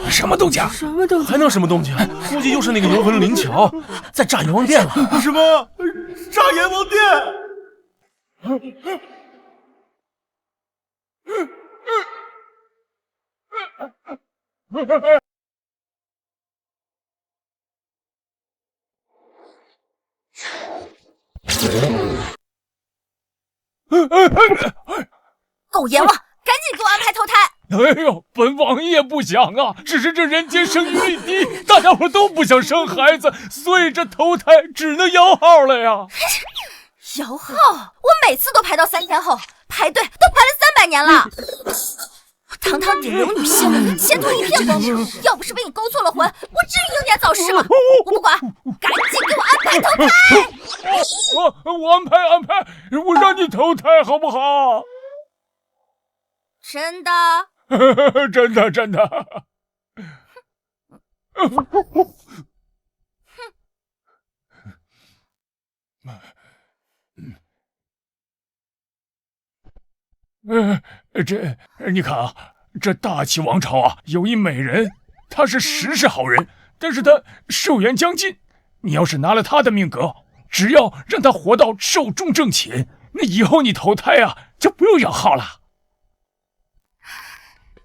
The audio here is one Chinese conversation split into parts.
什么动静？什么动静？还能什么动静？估计又是那个游魂灵桥在炸阎王殿了。什么？炸阎王殿？狗阎王，赶紧给我安排投胎！哎呦，本王也不想啊，只是这人间生育率低，大家伙都不想生孩子，所以这投胎只能摇号了呀。摇号？我每次都排到3天后，排队都排了300年了。堂堂顶流女星，前途一片光明。要不是被你勾错了魂，我至于英年早逝吗？我不管，赶紧给我安排投胎！我安排，我让你投胎好不好？真的？真的。你看啊，这大齐王朝啊，有一美人，她是实是好人，但是她寿元将近。你要是拿了她的命格，只要让她活到寿终正寝，那以后你投胎啊，就不用摇号了。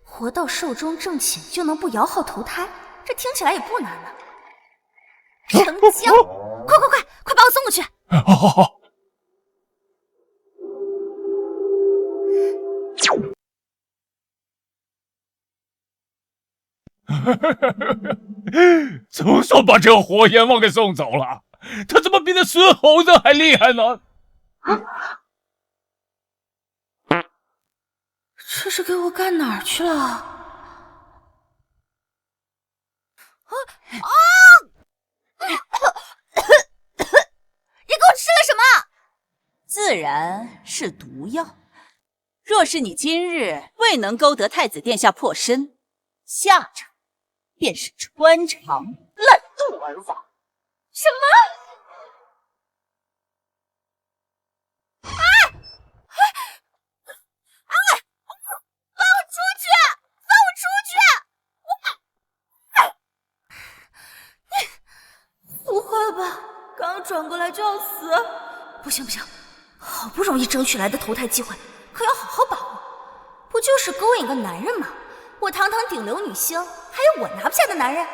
活到寿终正寝就能不摇号投胎，这听起来也不难呢。成交！快把我送过去！好。总算把这火阎王给送走了，他怎么比那孙猴子还厉害呢？这是给我干哪儿去了？你给我吃了什么？自然是毒药。若是你今日未能勾得太子殿下破身，下场便是穿肠烂肚而亡。什么？放我出去！放我出去！不会吧，刚转过来就要死？不行，好不容易争取来的投胎机会，可要好好把握。不就是勾引个男人吗？我堂堂顶流女星，还有我拿不下的男人？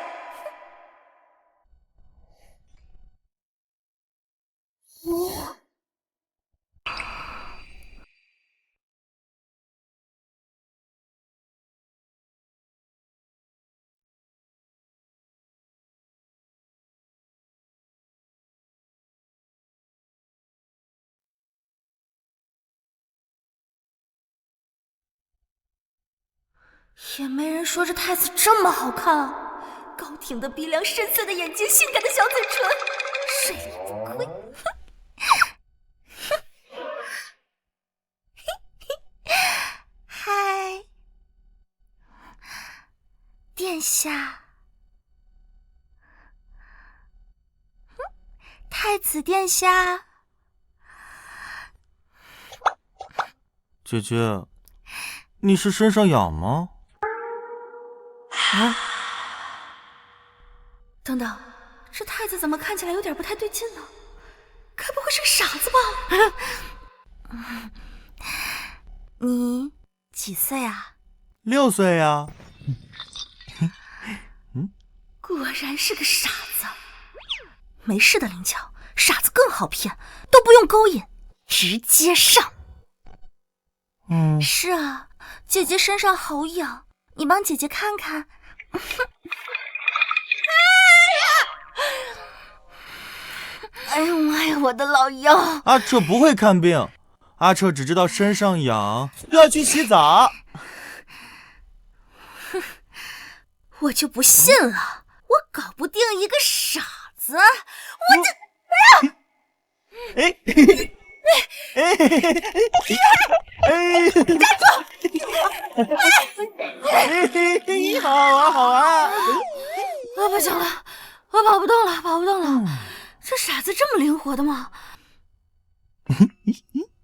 也没人说这太子这么好看啊！高挺的鼻梁，深邃的眼睛，性感的小嘴唇，水力不亏。嗨，殿下，太子殿下，姐姐，你是身上痒吗？啊！等等，这太子怎么看起来有点不太对劲呢？该不会是个傻子吧？你几岁啊6岁呀。果然是个傻子。没事的灵巧，傻子更好骗，都不用勾引，直接上。是啊，姐姐身上好痒，你帮姐姐看看。哎呦妈呀，我的老腰！阿彻不会看病，阿彻只知道身上痒，要去洗澡。我就不信了，我搞不定一个傻子，我这……好啊好啊！我不行了，我跑不动了，这傻子这么灵活的吗？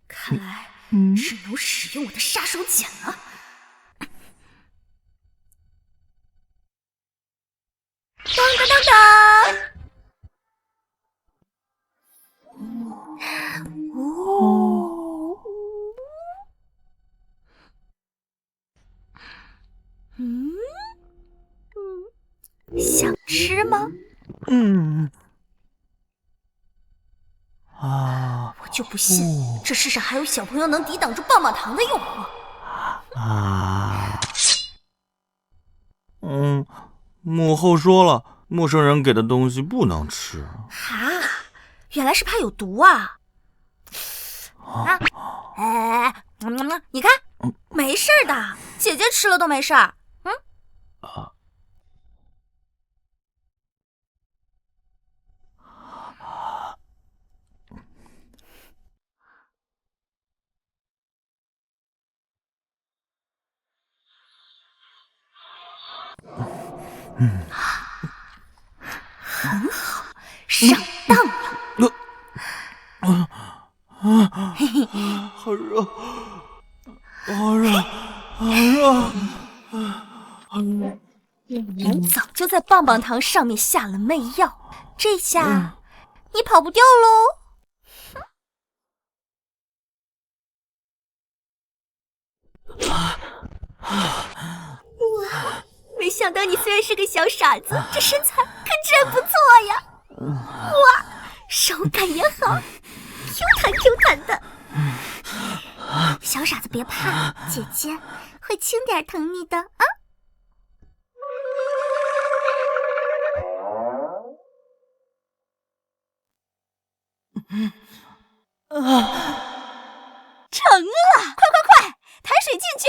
看来只能使用我的杀手锏了。当当当！哦，想吃吗？我就不信，这世上还有小朋友能抵挡住棒棒糖的诱惑。母后说了，陌生人给的东西不能吃。哈，原来是怕有毒啊！你看，没事的，姐姐吃了都没事儿。很好，上当了。好热，好热，好热！你早就在棒棒糖上面下了媚药，这下你跑不掉喽。哇，没想到你虽然是个小傻子，这身材可真不错呀！哇，手感也好，Q 弹 Q 弹的。小傻子别怕，姐姐会轻点疼你的啊。成了！快，抬水进去！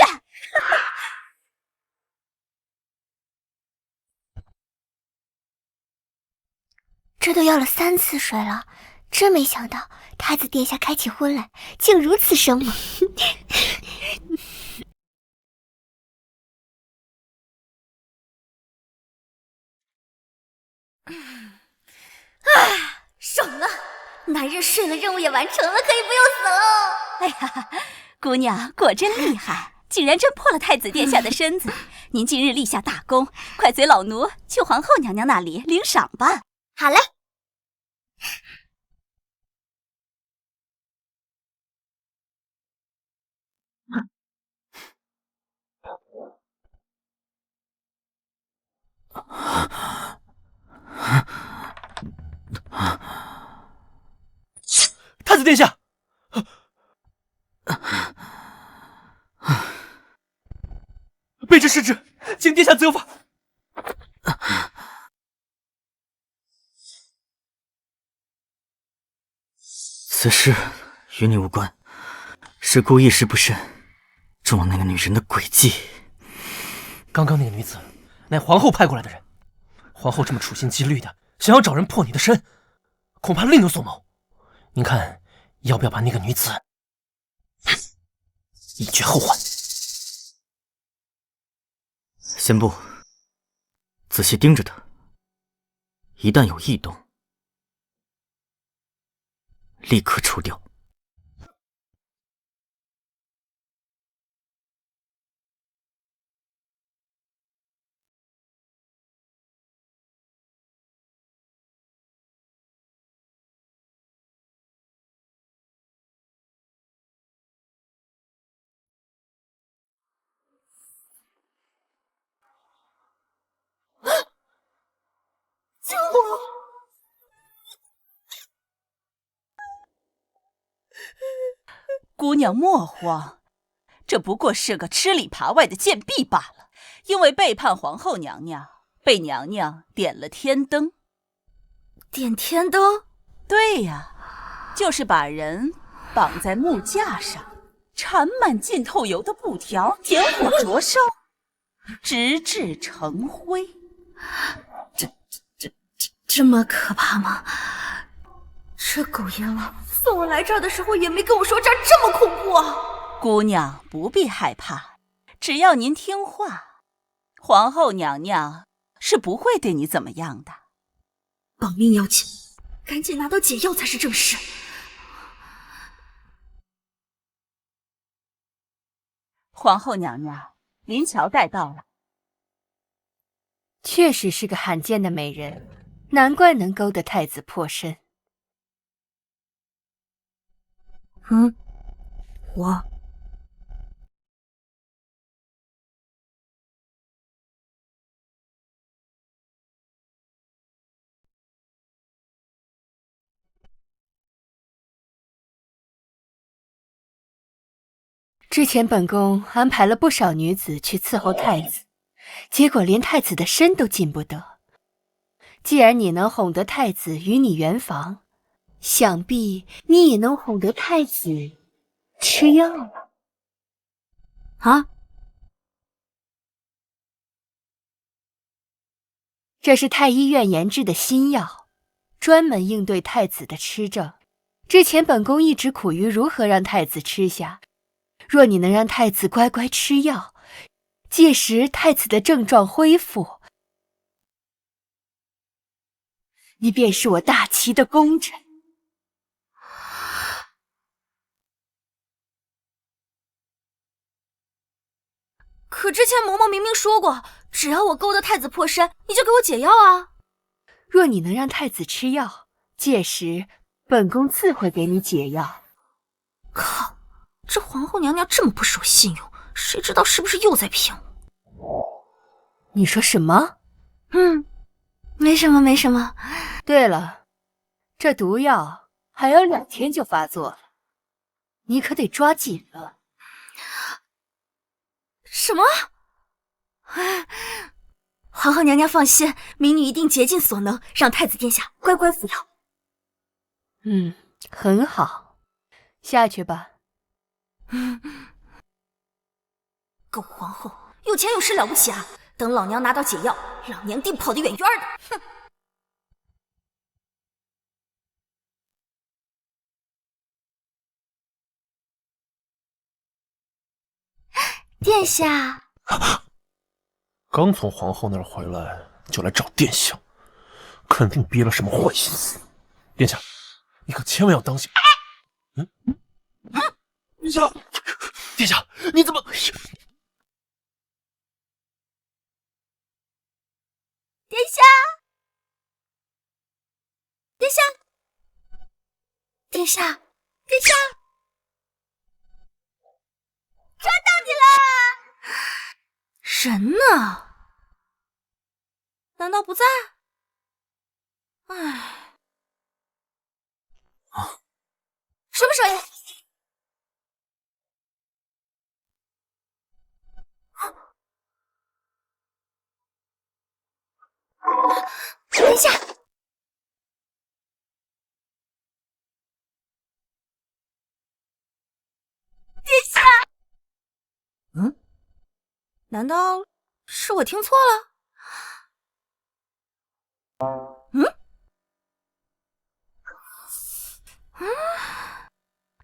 这都要了3次水了，真没想到太子殿下开起荤来竟如此生猛。爽了！男人睡了，任务也完成了，可以不用死喽！哎呀，姑娘果真厉害，竟然挣破了太子殿下的身子。您今日立下大功，快随老奴去皇后娘娘那里领赏吧。好嘞。太子殿下，卑职失职，请殿下责罚。此事与你无关，是故一时不慎中了那个女人的诡计。刚刚那个女子乃皇后派过来的人，皇后这么处心积虑的想要找人破你的身，恐怕另有所谋。您看，要不要把那个女子以绝后患？先不，仔细盯着她，一旦有异动，立刻除掉。救我！姑娘莫慌，这不过是个吃里扒外的贱婢罢了。因为背叛皇后娘娘，被娘娘点了天灯。点天灯？对呀，就是把人绑在木架上，缠满浸透油的布条，点火灼烧，直至成灰。这么可怕吗？这狗阎王送我来这儿的时候也没跟我说这儿这么恐怖啊！姑娘不必害怕，只要您听话，皇后娘娘是不会对你怎么样的。保命要紧，赶紧拿到解药才是正事。皇后娘娘，临桥带到了。确实是个罕见的美人，难怪能勾得太子破身。我之前本宫安排了不少女子去伺候太子，结果连太子的身都进不得。既然你能哄得太子与你圆房，想必你也能哄得太子吃药了。啊，这是太医院研制的新药，专门应对太子的吃症。之前本宫一直苦于如何让太子吃下，若你能让太子乖乖吃药，届时太子的症状恢复，你便是我大齐的功臣。可之前嬷嬷明明说过，只要我勾得太子破身，你就给我解药啊！若你能让太子吃药，届时本宫自会给你解药。靠，这皇后娘娘这么不守信用，谁知道是不是又在骗我？你说什么？没什么没什么。对了，这毒药还要2天就发作了，你可得抓紧了。什么？皇后娘娘放心，民女一定竭尽所能，让太子殿下乖乖服药。很好，下去吧。狗皇后有钱有势了不起啊！等老娘拿到解药，老娘定跑得远远的。哼！殿下，刚从皇后那儿回来，就来找殿下，肯定憋了什么坏心思。殿下，你可千万要当心！殿下，殿下，你怎么？殿下，殿下，殿下，殿下，抓到你了！人呢？难道不在？唉，什么声音？等一下！殿下！难道是我听错了？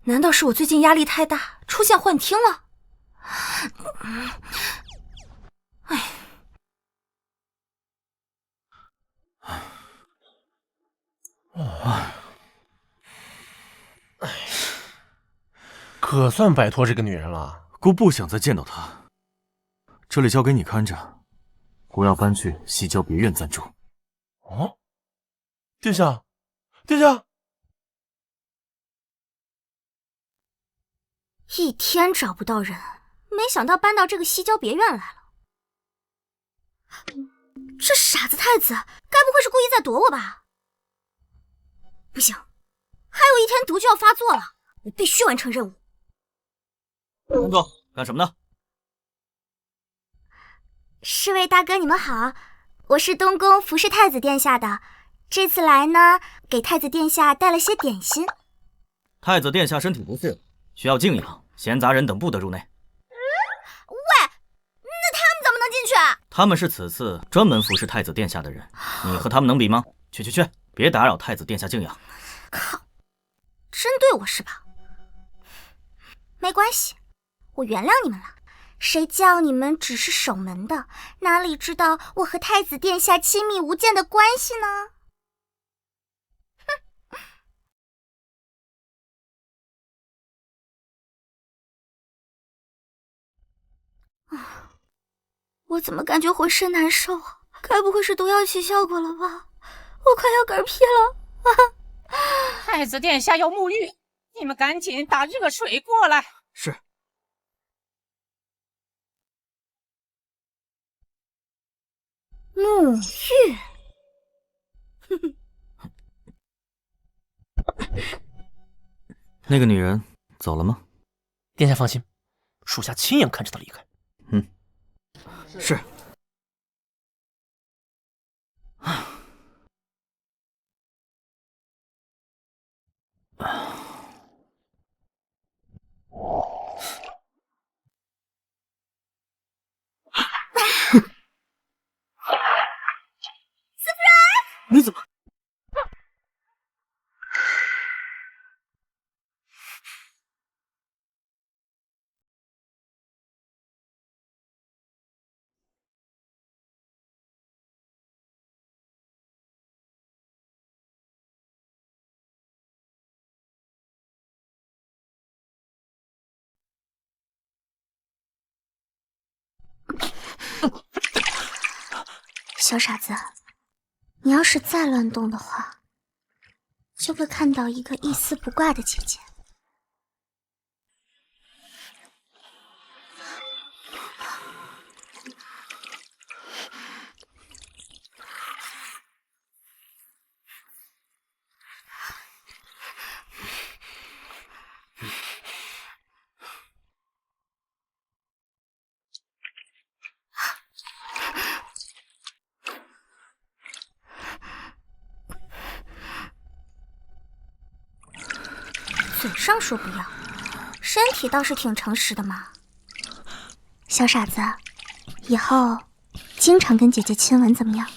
难道是我最近压力太大，出现幻听了？可算摆脱这个女人了。姑不想再见到她，这里交给你看着，姑要搬去西郊别院暂住。哦，殿下，殿下！1天找不到人，没想到搬到这个西郊别院来了。这傻子太子，该不会是故意在躲我吧？不行，还有1天毒就要发作了，我必须完成任务。东哥，干什么呢？侍卫大哥，你们好，我是东宫服侍太子殿下的，这次来呢，给太子殿下带了些点心。太子殿下身体不适，需要静养，闲杂人等不得入内。喂，那他们怎么能进去啊？他们是此次专门服侍太子殿下的人，你和他们能比吗？去，别打扰太子殿下静养。靠，针对我是吧？没关系，我原谅你们了。谁叫你们只是守门的，哪里知道我和太子殿下亲密无间的关系呢？我怎么感觉浑身难受啊？该不会是毒药起效果了吧？我快要嗝屁了！太子殿下要沐浴，你们赶紧打热水过来。是。沐浴。那个女人走了吗？殿下放心，属下亲眼看着她离开。是。你怎么？小傻子，你要是再乱动的话，就会看到一个一丝不挂的姐姐。嘴上说不要，身体倒是挺诚实的嘛。小傻子，以后经常跟姐姐亲吻怎么样？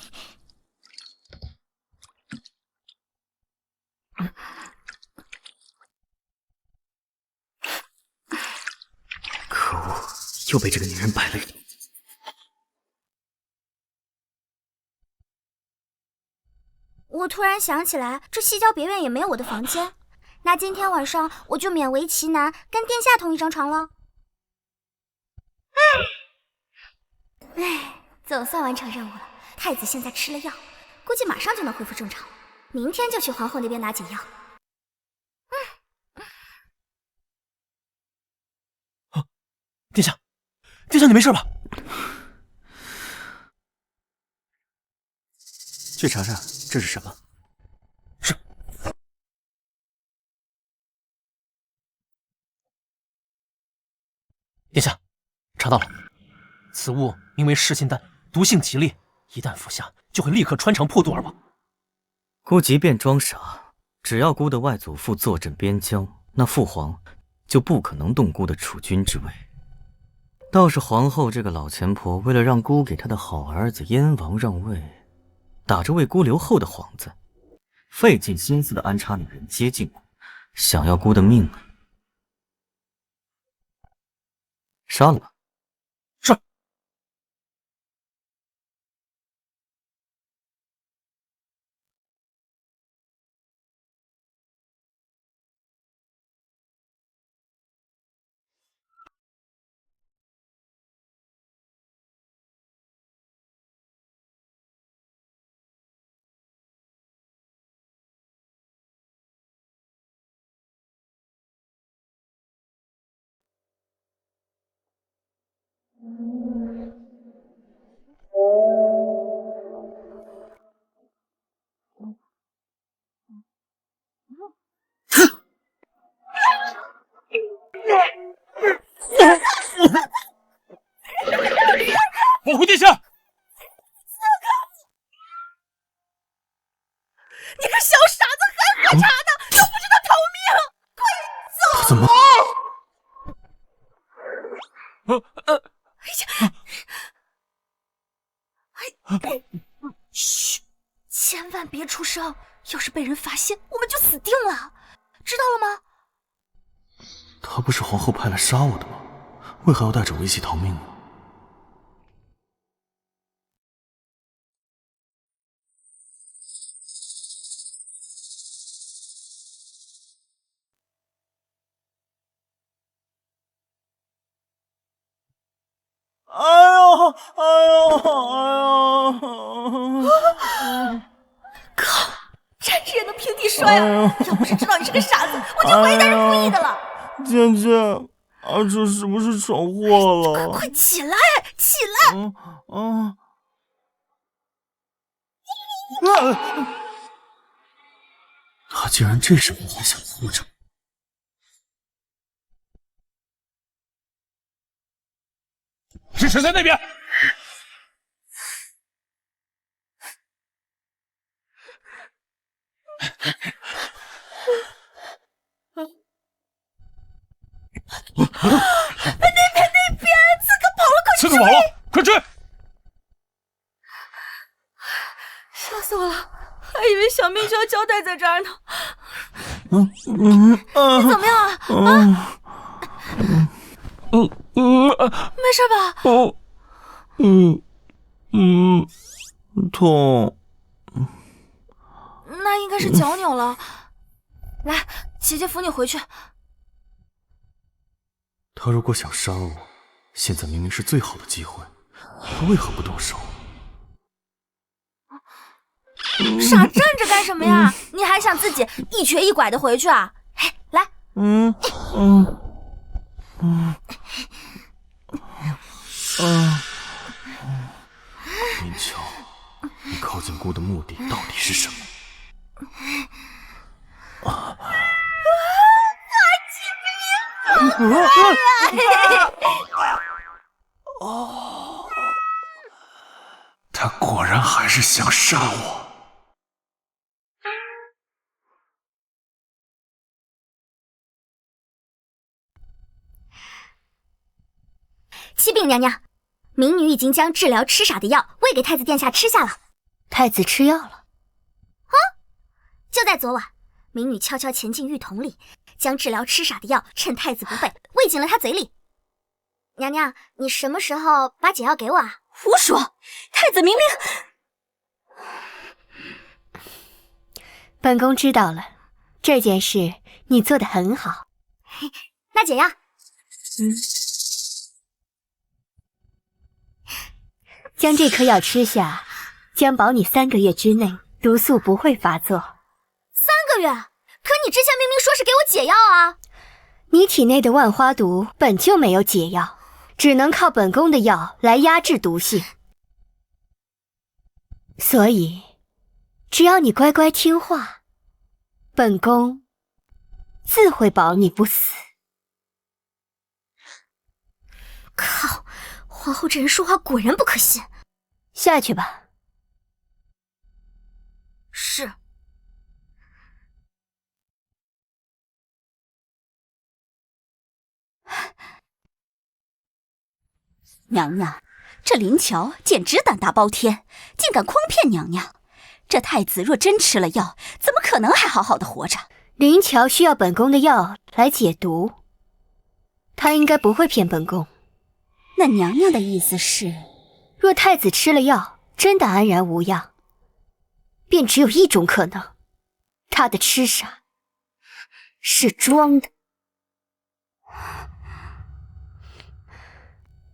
可恶，又被这个女人摆了一道。我突然想起来，这西郊别院也没有我的房间，那今天晚上我就勉为其难跟殿下同一张床了。唉，总算完成任务了。太子现在吃了药，估计马上就能恢复正常，明天就去皇后那边拿解药。殿下，殿下，你没事吧？去查查这是什么。是。殿下，查到了，此物名为噬心丹，毒性极烈，一旦服下就会立刻穿肠破肚而亡。姑即便装傻，只要姑的外祖父坐镇边疆，那父皇就不可能动姑的储君之位。倒是皇后这个老钱婆，为了让姑给她的好儿子燕王让位，打着为姑留后的幌子，费尽心思的安插女人接近姑，想要姑的命啊！杀了吧！是。保护殿下！你个小傻子，还喝茶呢，都不知道逃命！快走！怎么？嘘，千万别出声，要是被人发现，我们就死定了，知道了吗？他不是皇后派来杀我的吗？为何要带着我一起逃命呢？哎呦！说呀？要不是知道你是个傻子，我就怀疑他是故意的了。姐姐，阿哲是不是闯祸了？快起来，起来！他竟然这时候还想活着！是谁在那边？那边，刺客跑了，刺客跑了，快追！吓死我了，还以为小命就要交代在这儿呢。你怎么样啊？没事吧？痛。那应该是脚扭了。来，姐姐扶你回去。他如果想杀我，现在明明是最好的机会，他为何不动手？傻站着干什么呀？你还想自己一瘸一拐的回去啊？嘿，来。明乔，你靠近姑的目的到底是什么？他果然还是想杀我。启禀娘娘，民女已经将治疗痴傻的药喂给太子殿下吃下了。太子吃药了？就在昨晚，民女悄悄潜进浴桶里，将治疗痴傻的药趁太子不备喂进了他嘴里。娘娘，你什么时候把解药给我啊？胡说！太子明明……本宫知道了，这件事你做得很好。那解药，将这颗药吃下，将保你3个月之内毒素不会发作。3个月？可你之前明明说是给我解药啊！你体内的万花毒本就没有解药，只能靠本宫的药来压制毒性。所以，只要你乖乖听话，本宫自会保你不死。靠，皇后这人说话果然不可信。下去吧。是。娘娘，这林乔简直胆大包天，竟敢诓骗娘娘。这太子若真吃了药，怎么可能还好好的活着？林乔需要本宫的药来解毒，他应该不会骗本宫。那娘娘的意思是，若太子吃了药真的安然无恙，便只有一种可能，他的痴傻是装的。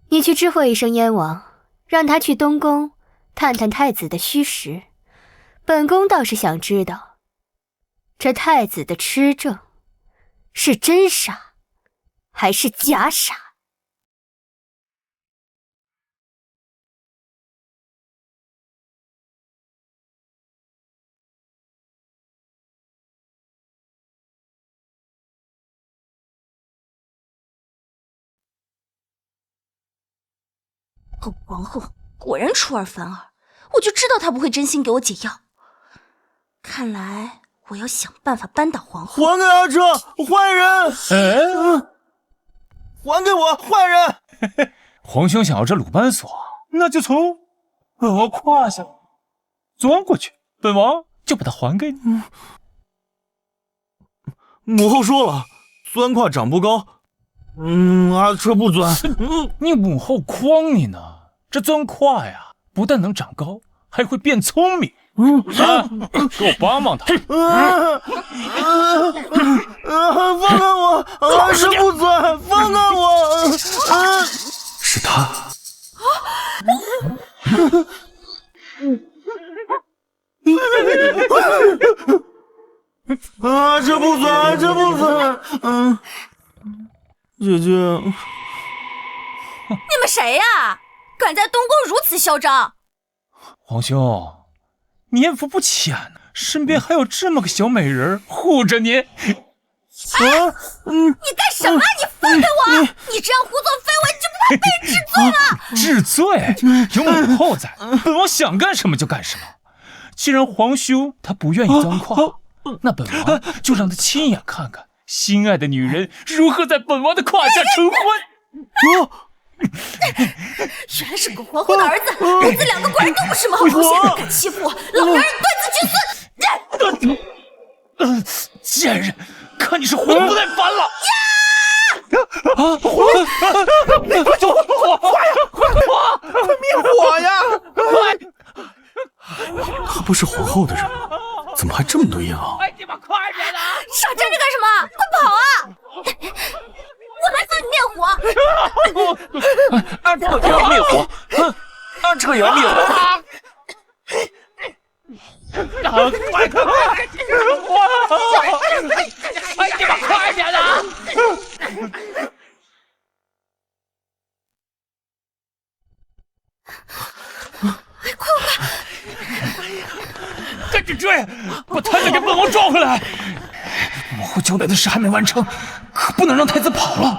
你去知会一声燕王，让他去东宫探探太子的虚实。本宫倒是想知道，这太子的痴症是真傻还是假傻？皇后果然出尔反尔，我就知道她不会真心给我解药。看来我要想办法扳倒皇后。还给阿哲，坏人！还给我，坏人！皇兄想要这鲁班锁，那就从我胯下钻过去，本王就把它还给你。母后说了，钻胯长不高。阿哲不钻。你母后诓你呢？这钻胯呀，不但能长高，还会变聪明。给我帮帮他！放开我！阿哲不钻，放开我！是他。啊，这不算，这不算。姐姐，你们谁呀？敢在东宫如此嚣张！皇兄，年福不浅呢，身边还有这么个小美人护着您。你干什么？你放开我！你这样胡作非为，就不怕被人治罪吗？治罪？有母后在，本王想干什么就干什么。既然皇兄他不愿意钻胯，那本王就让他亲眼看看心爱的女人如何在本王的胯下成婚。原来是狗皇后的儿子，母子两个果然都不是门后出现，敢欺负我，老娘让你断子绝孙！贱人，看你是活不耐烦了！快救火！快呀！快灭火呀！他不是皇后的人，怎么还这么多烟啊？哎，你们快点的！傻站着干什么？快跑啊！我来帮你灭火。这也要灭火？这也要灭火？快！哎，你们快点的！赶紧追，把太子给本王抓回来！母后交代的事还没完成，可不能让太子跑了。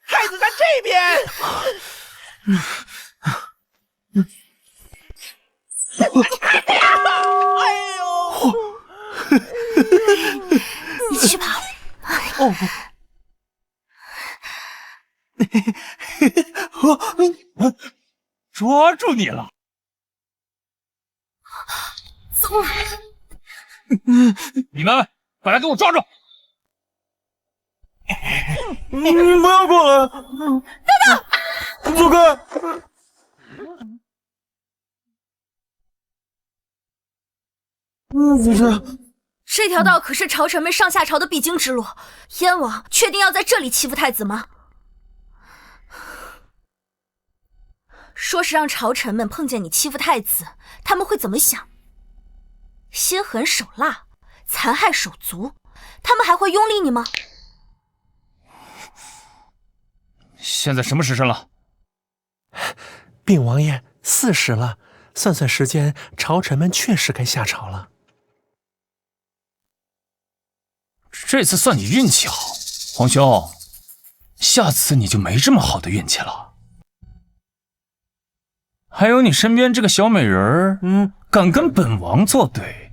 太子在这边。哎呦！你去吧。哦。抓住你了！走了。你们快来给我抓住！你不要过来！等等，走开！姐姐，这条道可是朝臣们上下朝的必经之路，燕王确定要在这里欺负太子吗？说是让朝臣们碰见你欺负太子，他们会怎么想？心狠手辣，残害手足，他们还会拥立你吗？现在什么时辰了？禀王爷，4时了，算算时间，朝臣们确实该下朝了。这次算你运气好，皇兄，下次你就没这么好的运气了。还有你身边这个小美人儿，敢跟本王作对，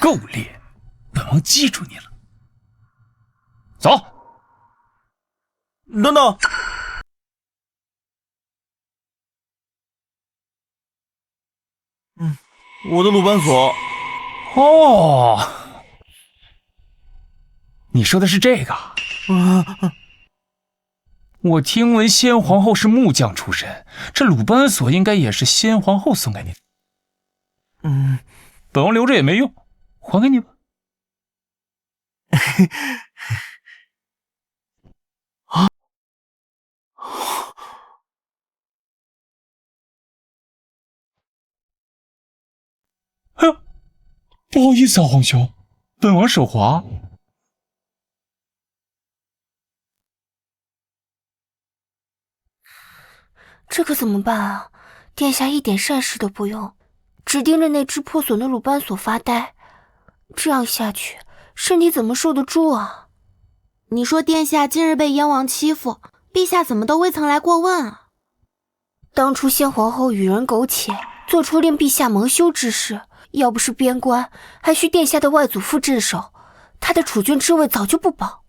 够烈，本王记住你了。走。等等。我的鲁班锁。哦，你说的是这个？我听闻先皇后是木匠出身，这鲁班锁应该也是先皇后送给你的。本王留着也没用，还给你吧。不好意思啊，皇兄，本王手滑。这可怎么办啊？殿下一点善事都不用，只盯着那只破损的鲁班锁发呆，这样下去，身体怎么受得住啊？你说殿下今日被燕王欺负，陛下怎么都未曾来过问啊？当初先皇后与人苟且，做出令陛下蒙羞之事，要不是边关，还需殿下的外祖父镇守，他的储君之位早就不保。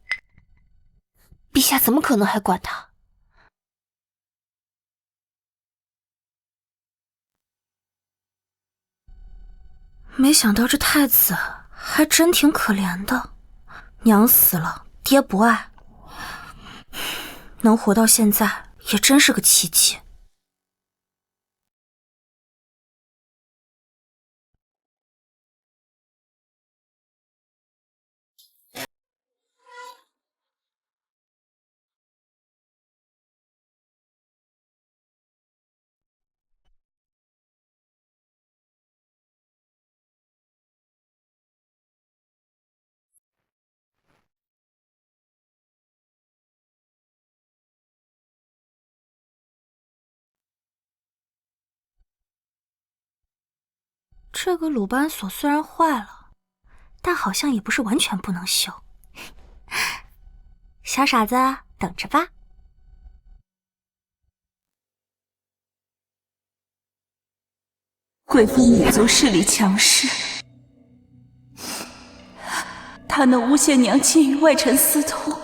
陛下怎么可能还管他？没想到这太子还真挺可怜的，娘死了，爹不爱，能活到现在也真是个奇迹。这个鲁班锁虽然坏了，但好像也不是完全不能修。小傻子，等着吧。贵妇女族势力强势，她能诬陷娘亲与外臣私通，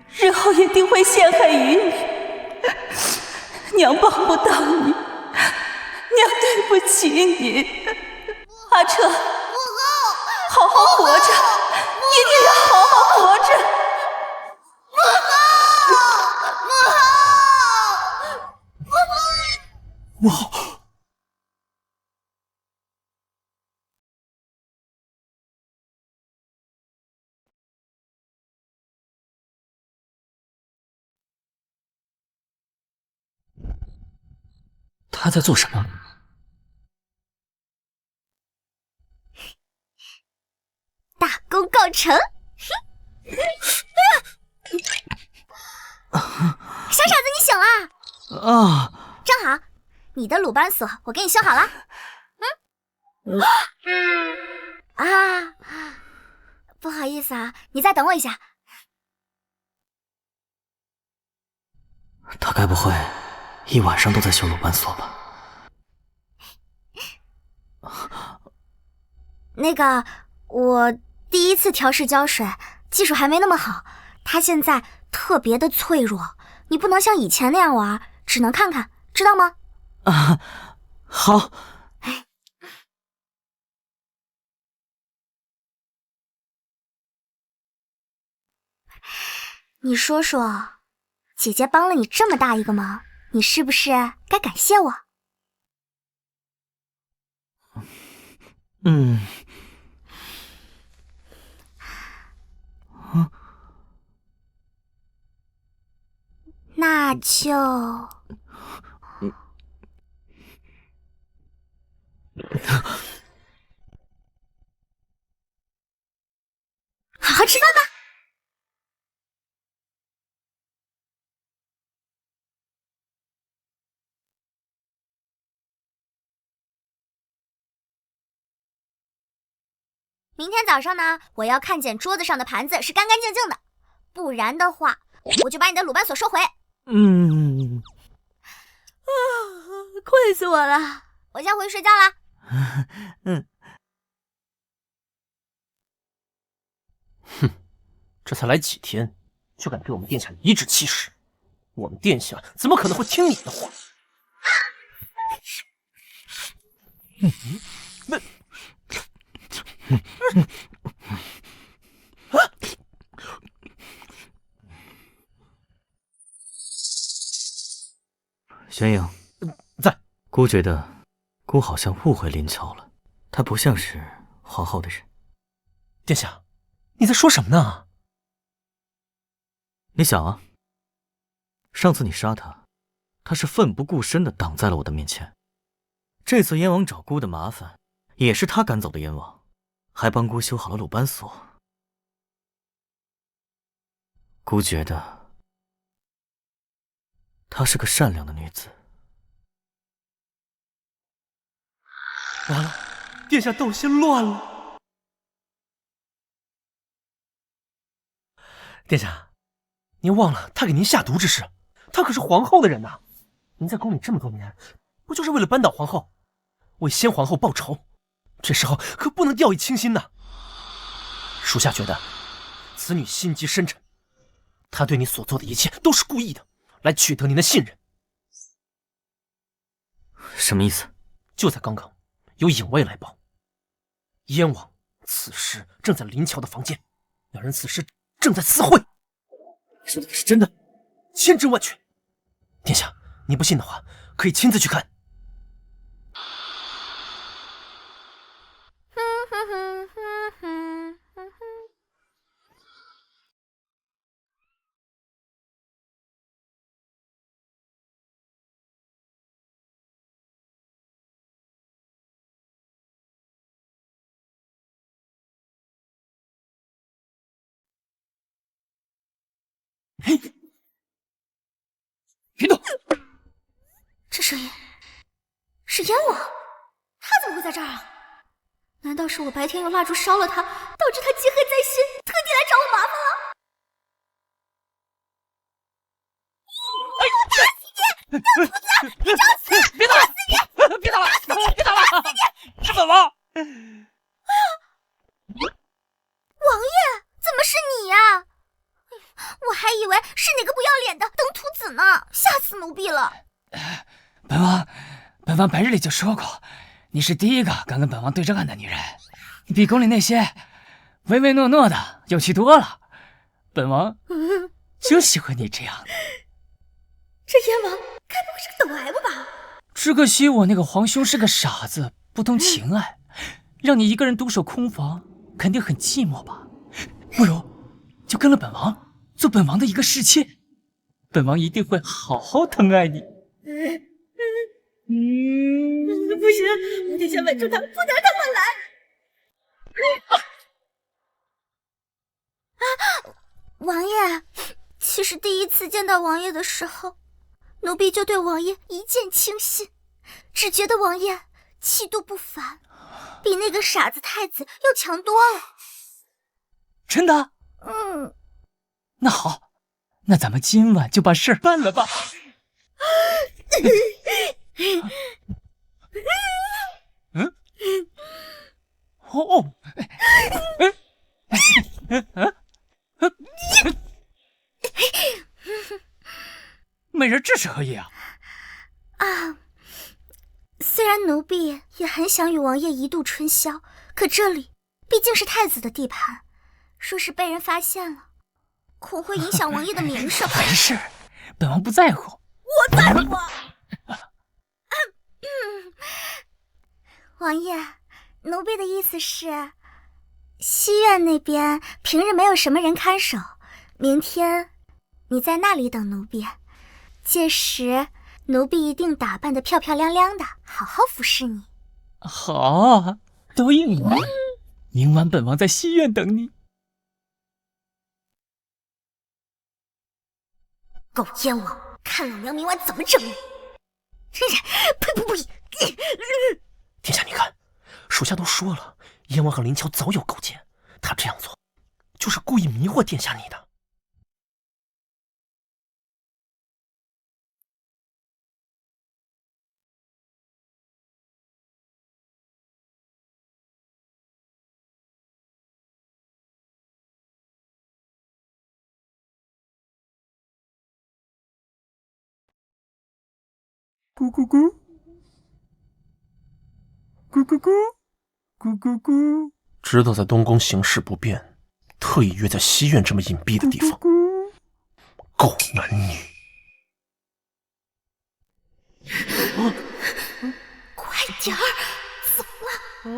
日后一定会陷害于你。娘帮不到你，娘对不起你。阿彻，好好活着，一定要好好活着。母后，他在做什么？大功告成！小傻子，你醒了！啊，正好，你的鲁班锁我给你修好了。不好意思啊，你再等我一下。他该不会一晚上都在修鲁班锁吧？那个，我第一次调试胶水，技术还没那么好，它现在特别的脆弱，你不能像以前那样玩，只能看看，知道吗？啊，好。你说说，姐姐帮了你这么大一个忙，你是不是该感谢我？那就好好吃饭吧。明天早上呢，我要看见桌子上的盘子是干干净净的，不然的话，我就把你的鲁班锁收回。困死我了，我先回去睡觉啦。这才来几天，就敢对我们殿下颐指气使，我们殿下怎么可能会听你的话？玄影，在。姑觉得，姑好像误会林巧了，她不像是皇后的人。殿下，你在说什么呢？你想啊，上次你杀他，他是奋不顾身的挡在了我的面前。这次燕王找姑的麻烦，也是他赶走的燕王，还帮姑修好了鲁班锁。姑觉得，她是个善良的女子。完了，殿下道心乱了。殿下，您忘了他给您下毒之事，他可是皇后的人呐。您在宫里这么多年，不就是为了扳倒皇后，为先皇后报仇？这时候可不能掉以轻心呐。属下觉得，此女心机深沉，她对你所做的一切都是故意的，来取得您的信任。什么意思？就在刚刚，有影卫来报，燕王此时正在林桥的房间，两人此时正在私会。说的可是真的，千真万确。殿下，你不信的话，可以亲自去看。嘿，别动！这声音是燕王，他怎么会在这儿啊？难道是我白天用蜡烛烧了他，导致他记恨在心，特地来找我麻烦了？别找死！别打了！别打了！别打了！是本王。王爷，怎么是你呀？我还以为是哪个不要脸的登徒子呢，吓死奴婢了。本王白日里就说过，你是第一个敢跟本王对着干的女人，你比宫里那些唯唯诺诺的有趣多了。本王就喜欢你这样的。这燕王该不会是个抖 M 吧？只可惜我那个皇兄是个傻子，不懂情爱，让你一个人独守空房，肯定很寂寞吧？不如就跟了本王，做本王的一个侍妾，本王一定会好好疼爱你。不行，我得先稳住他，不能让他乱来。王爷，其实第一次见到王爷的时候，奴婢就对王爷一见倾心，只觉得王爷气度不凡，比那个傻子太子要强多了。真的？那好，那咱们今晚就把事儿办了吧。美人这是何意啊？虽然奴婢也很想与王爷一度春宵，可这里毕竟是太子的地盘，若是被人发现了，恐会影响王爷的名声。没事，本王不在乎。我在乎。王爷，奴婢的意思是，西院那边平日没有什么人看守，明天你在那里等奴婢，届时奴婢一定打扮得漂漂亮亮的，好好服侍你。好啊，都应你。明晚本王在西院等你。狗燕王，看老娘明晚怎么整你！呸！殿下，你看，属下都说了，燕王和林乔早有勾结，他这样做就是故意迷惑殿下你的。咕咕咕，咕咕咕，咕咕咕。知道在东宫行事不便，特意约在西院这么隐蔽的地方。狗男女！快点儿，走了！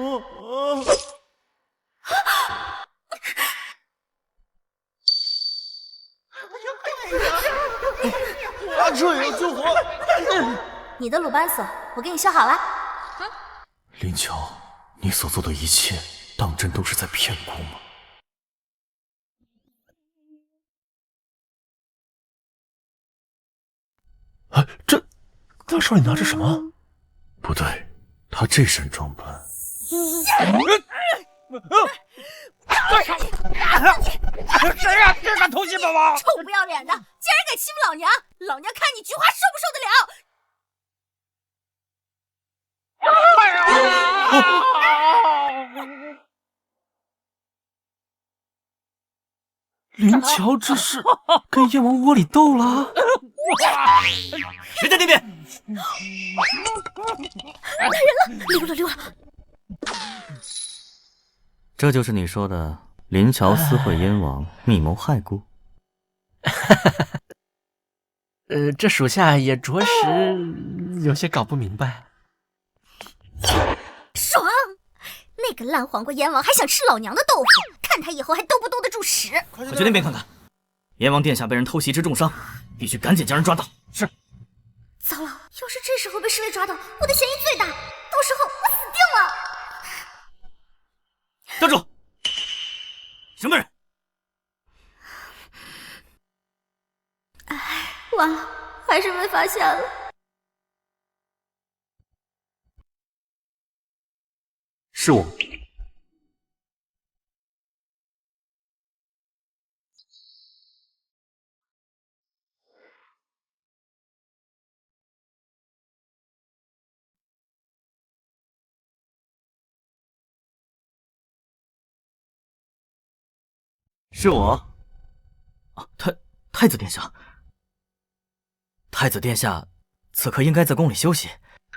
阿彻也要救火！你的鲁班锁我给你修好了。林乔，你所做的一切，当真都是在骗姑吗？这他手里拿着什么？不对，他这身装扮。谁呀？谁敢偷袭本王？臭不要脸的，竟然敢欺负老娘！老娘看你菊花受不受得了！林乔这是跟燕王窝里斗了？谁在那边？来人了，溜了！这就是你说的林乔私会燕王，密谋害姑？这属下也着实有些搞不明白。爽！那个烂黄瓜燕王还想吃老娘的豆腐，看他以后还兜不兜得住屎！快去那边看看，燕王殿下被人偷袭致重伤，必须赶紧将人抓到。是。糟了，要是这时候被侍卫抓到，我的嫌疑最大，到时候我死定了！站住！什么人？哎，完了，还是被发现了。是我。是我。啊，太子殿下，太子殿下此刻应该在宫里休息，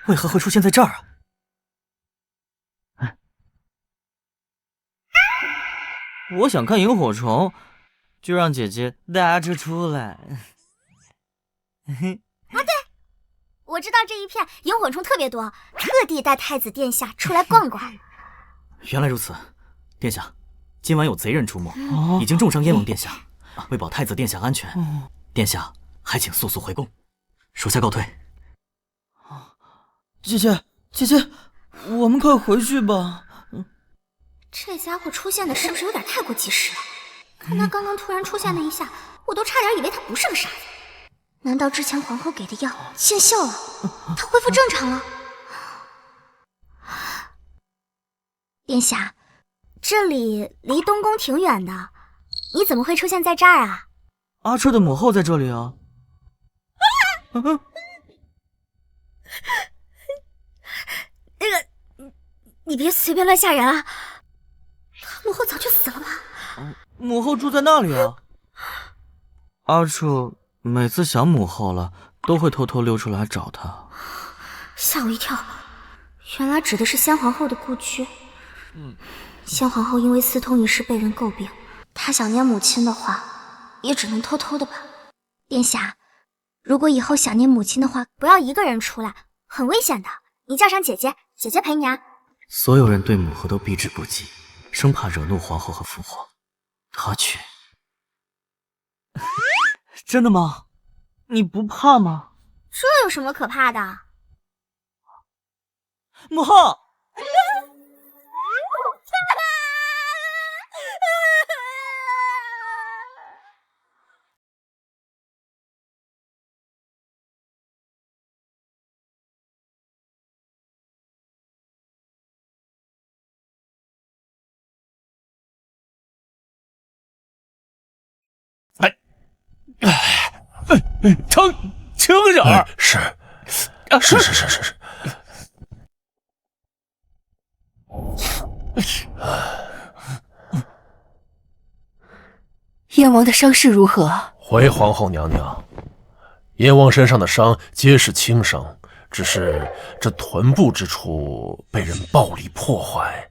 为何会出现在这儿啊？我想看萤火虫，就让姐姐带着出来。啊，对，我知道这一片萤火虫特别多，特地带太子殿下出来逛逛。原来如此，殿下，今晚有贼人出没，已经重伤燕王殿下。为保太子殿下安全，殿下还请速速回宫。属下告退。姐姐，我们快回去吧。这家伙出现的是不是有点太过及时了？看他刚刚突然出现的一下，我都差点以为他不是个傻子。难道之前皇后给的药见效了，他恢复正常了？殿下，这里离东宫挺远的，你怎么会出现在这儿啊？阿彻的母后在这里啊。那个，你别随便乱吓人啊！他母后早就死了吧？母后住在那里啊。阿彻每次想母后了，都会偷偷溜出来找她。吓我一跳，原来指的是先皇后的故居。先皇后因为私通一事被人诟病，她想念母亲的话，也只能偷偷的吧。殿下，如果以后想念母亲的话，不要一个人出来，很危险的。你叫上姐姐，姐姐陪你啊。所有人对母后都避之不及，生怕惹怒皇后和父皇，她却……真的吗？你不怕吗？这有什么可怕的？母后。轻点儿。是。燕王的伤势如何？回皇后娘娘，燕王身上的伤皆是轻伤，只是这臀部之处被人暴力破坏，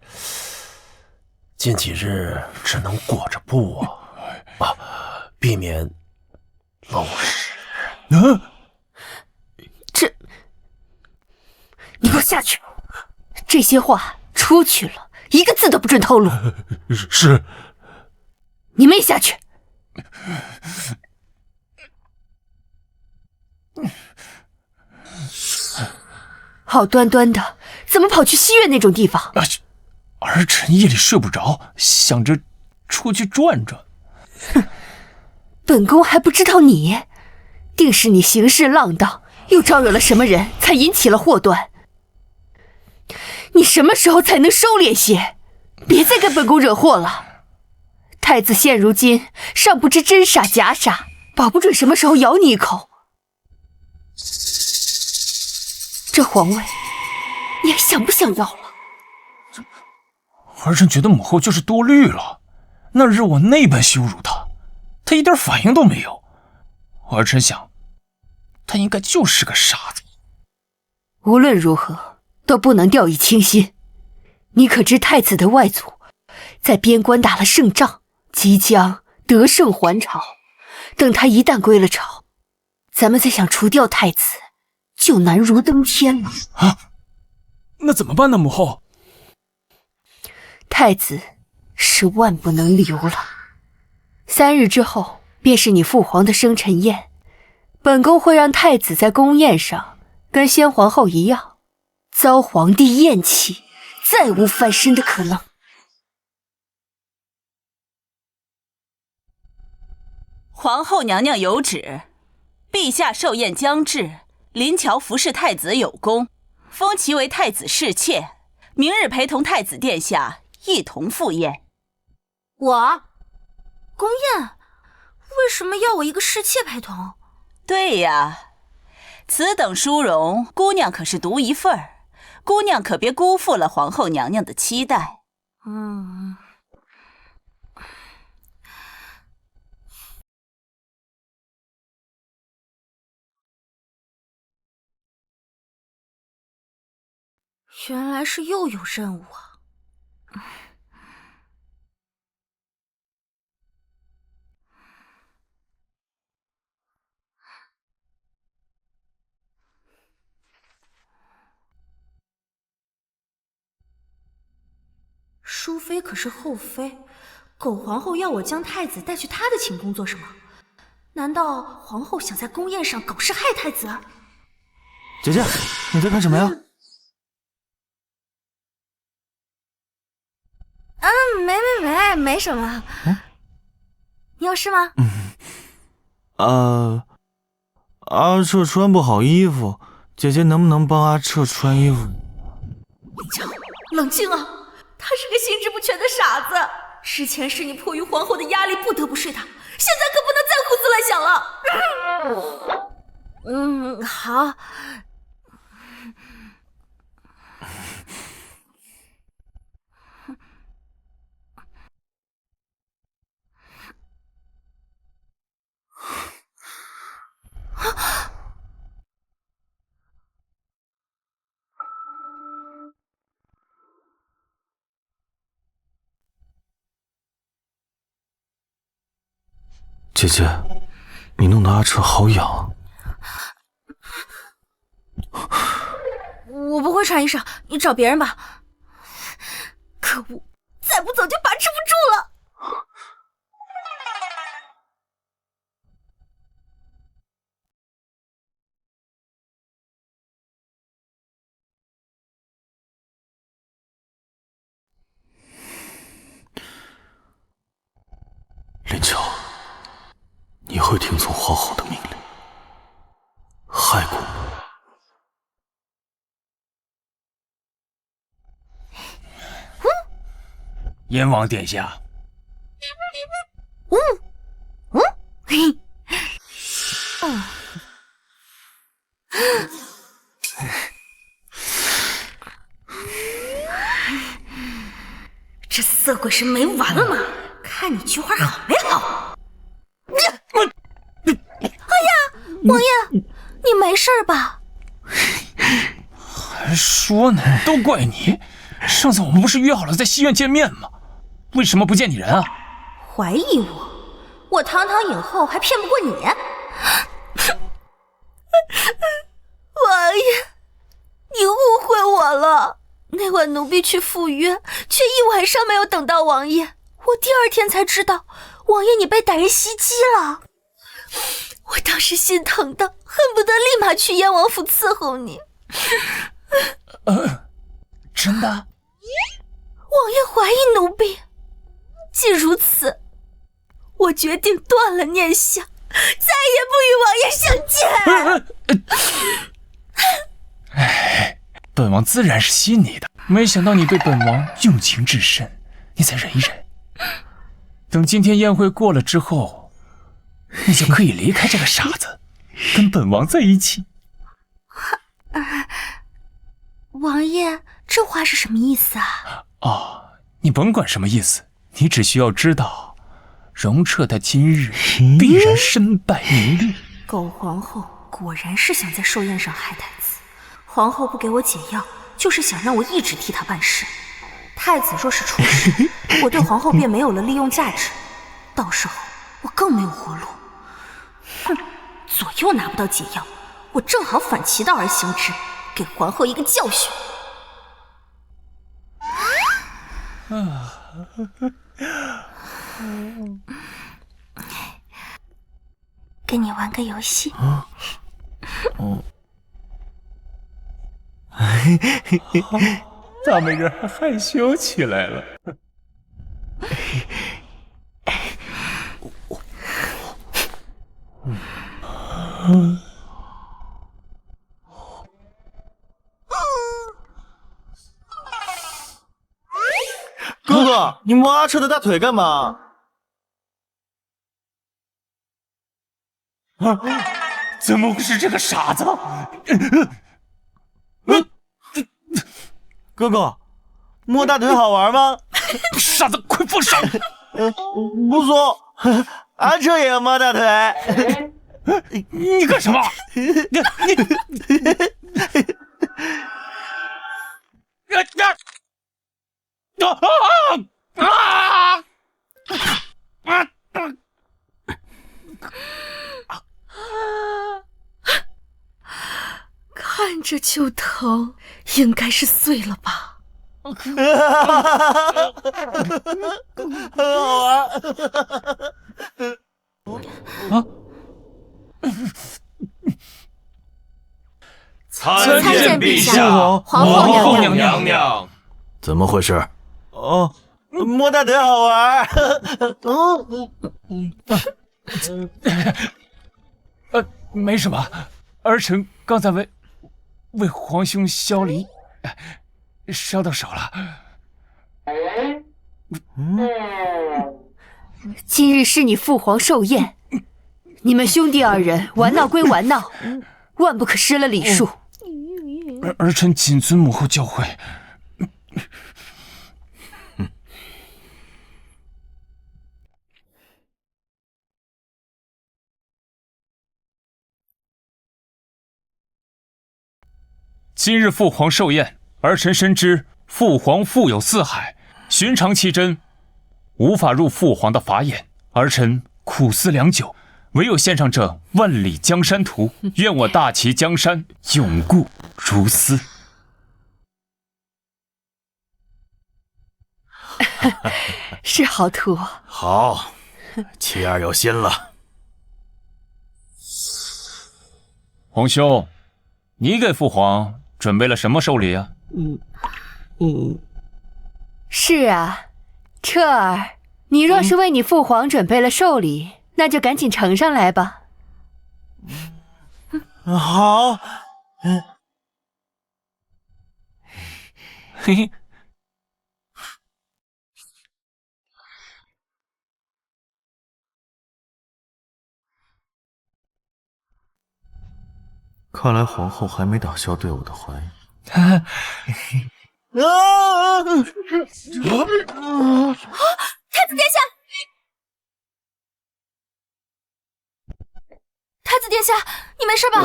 近几日只能裹着布避免漏屎。你给我下去！这些话出去了，一个字都不准透露。是。你们也下去。好端端的，怎么跑去西苑那种地方？儿臣夜里睡不着，想着出去转转。哼，本宫还不知道你，定是你行事浪荡，又招惹了什么人，才引起了祸端。你什么时候才能收敛些？别再跟本宫惹祸了。太子现如今尚不知真傻假傻，保不准什么时候咬你一口。这皇位，你还想不想要了？儿臣觉得母后就是多虑了。那日我那般羞辱她，她一点反应都没有。儿臣想，她应该就是个傻子。无论如何，都不能掉以轻心。你可知太子的外祖在边关打了胜仗，即将得胜还朝。等他一旦归了朝，咱们再想除掉太子，就难如登天了。那怎么办呢，母后？太子是万不能留了。3日之后，便是你父皇的生辰宴，本宫会让太子在宫宴上跟先皇后一样，遭皇帝厌弃，再无翻身的可能。皇后娘娘有旨，陛下寿宴将至，临桥服侍太子有功，封其为太子侍妾，明日陪同太子殿下一同赴宴。我宫宴，为什么要我一个侍妾陪同？对呀，此等殊荣，姑娘可是独一份儿，姑娘可别辜负了皇后娘娘的期待。原来是又有任务啊！淑妃可是后妃，狗皇后要我将太子带去她的寝宫做什么？难道皇后想在宫宴上搞事害太子？姐姐，你在干什么呀？没什么。你有事吗？阿彻穿不好衣服，姐姐能不能帮阿彻穿衣服？冷静啊！他是个心智不全的傻子。之前是你迫于皇后的压力不得不睡他，现在可不能再胡思乱想了。好。姐姐，你弄得阿彻好痒。我不会穿衣裳，你找别人吧。可恶，再不走就把持不住了。林巧，你会听从皇后的命令，害过我？燕王殿下。这色鬼是没完了吗？看你菊花好没好？哎呀，王爷，你没事吧？还说呢，都怪你！上次我们不是约好了在西院见面吗？为什么不见你人啊？怀疑我？我堂堂影后还骗不过你？王爷，你误会我了。那晚奴婢去赴约，却一晚上没有等到王爷。我第二天才知道，王爷你被歹人袭击了。我当时心疼的恨不得立马去燕王府伺候你。真的？王爷怀疑奴婢。既如此，我决定断了念想，再也不与王爷相见。本王自然是信你的，没想到你对本王用情至深，你再忍一忍。等今天宴会过了之后，你就可以离开这个傻子，跟本王在一起。王爷，这话是什么意思啊？你甭管什么意思，你只需要知道，容彻他今日必然身败名裂。狗皇后果然是想在寿宴上害太子。皇后不给我解药，就是想让我一直替她办事。太子若是出事，我对皇后便没有了利用价值，到时候我更没有活路。哼，左右拿不到解药，我正好反其道而行之，给皇后一个教训。跟你玩个游戏。大美人还害羞起来了。哥，你摸阿彻的大腿干嘛？啊！怎么会是这个傻子？哥哥，摸大腿好玩吗？傻子，快放手！不说，阿彻也要摸大腿。你干什么？你看着就疼，应该是碎了吧？很好玩。啊！参见陛下，皇后娘娘，怎么回事？哦，摸大腿好玩。没什么，儿臣刚才为皇兄削梨，烧到手了。今日是你父皇寿宴，你们兄弟二人玩闹归玩闹，万不可失了礼数。儿臣谨遵母后教诲。今日父皇寿宴，儿臣深知父皇富有四海，寻常奇珍无法入父皇的法眼。儿臣苦思良久，唯有献上这万里江山图，愿我大齐江山永固如斯。是好图。好，妻儿有心了。皇兄，你给父皇准备了什么寿礼啊？是啊，彻儿，你若是为你父皇准备了寿礼，那就赶紧呈上来吧。好。嘿嘿。看来皇后还没打消对我的怀疑。太子殿下，太子殿下，你没事吧？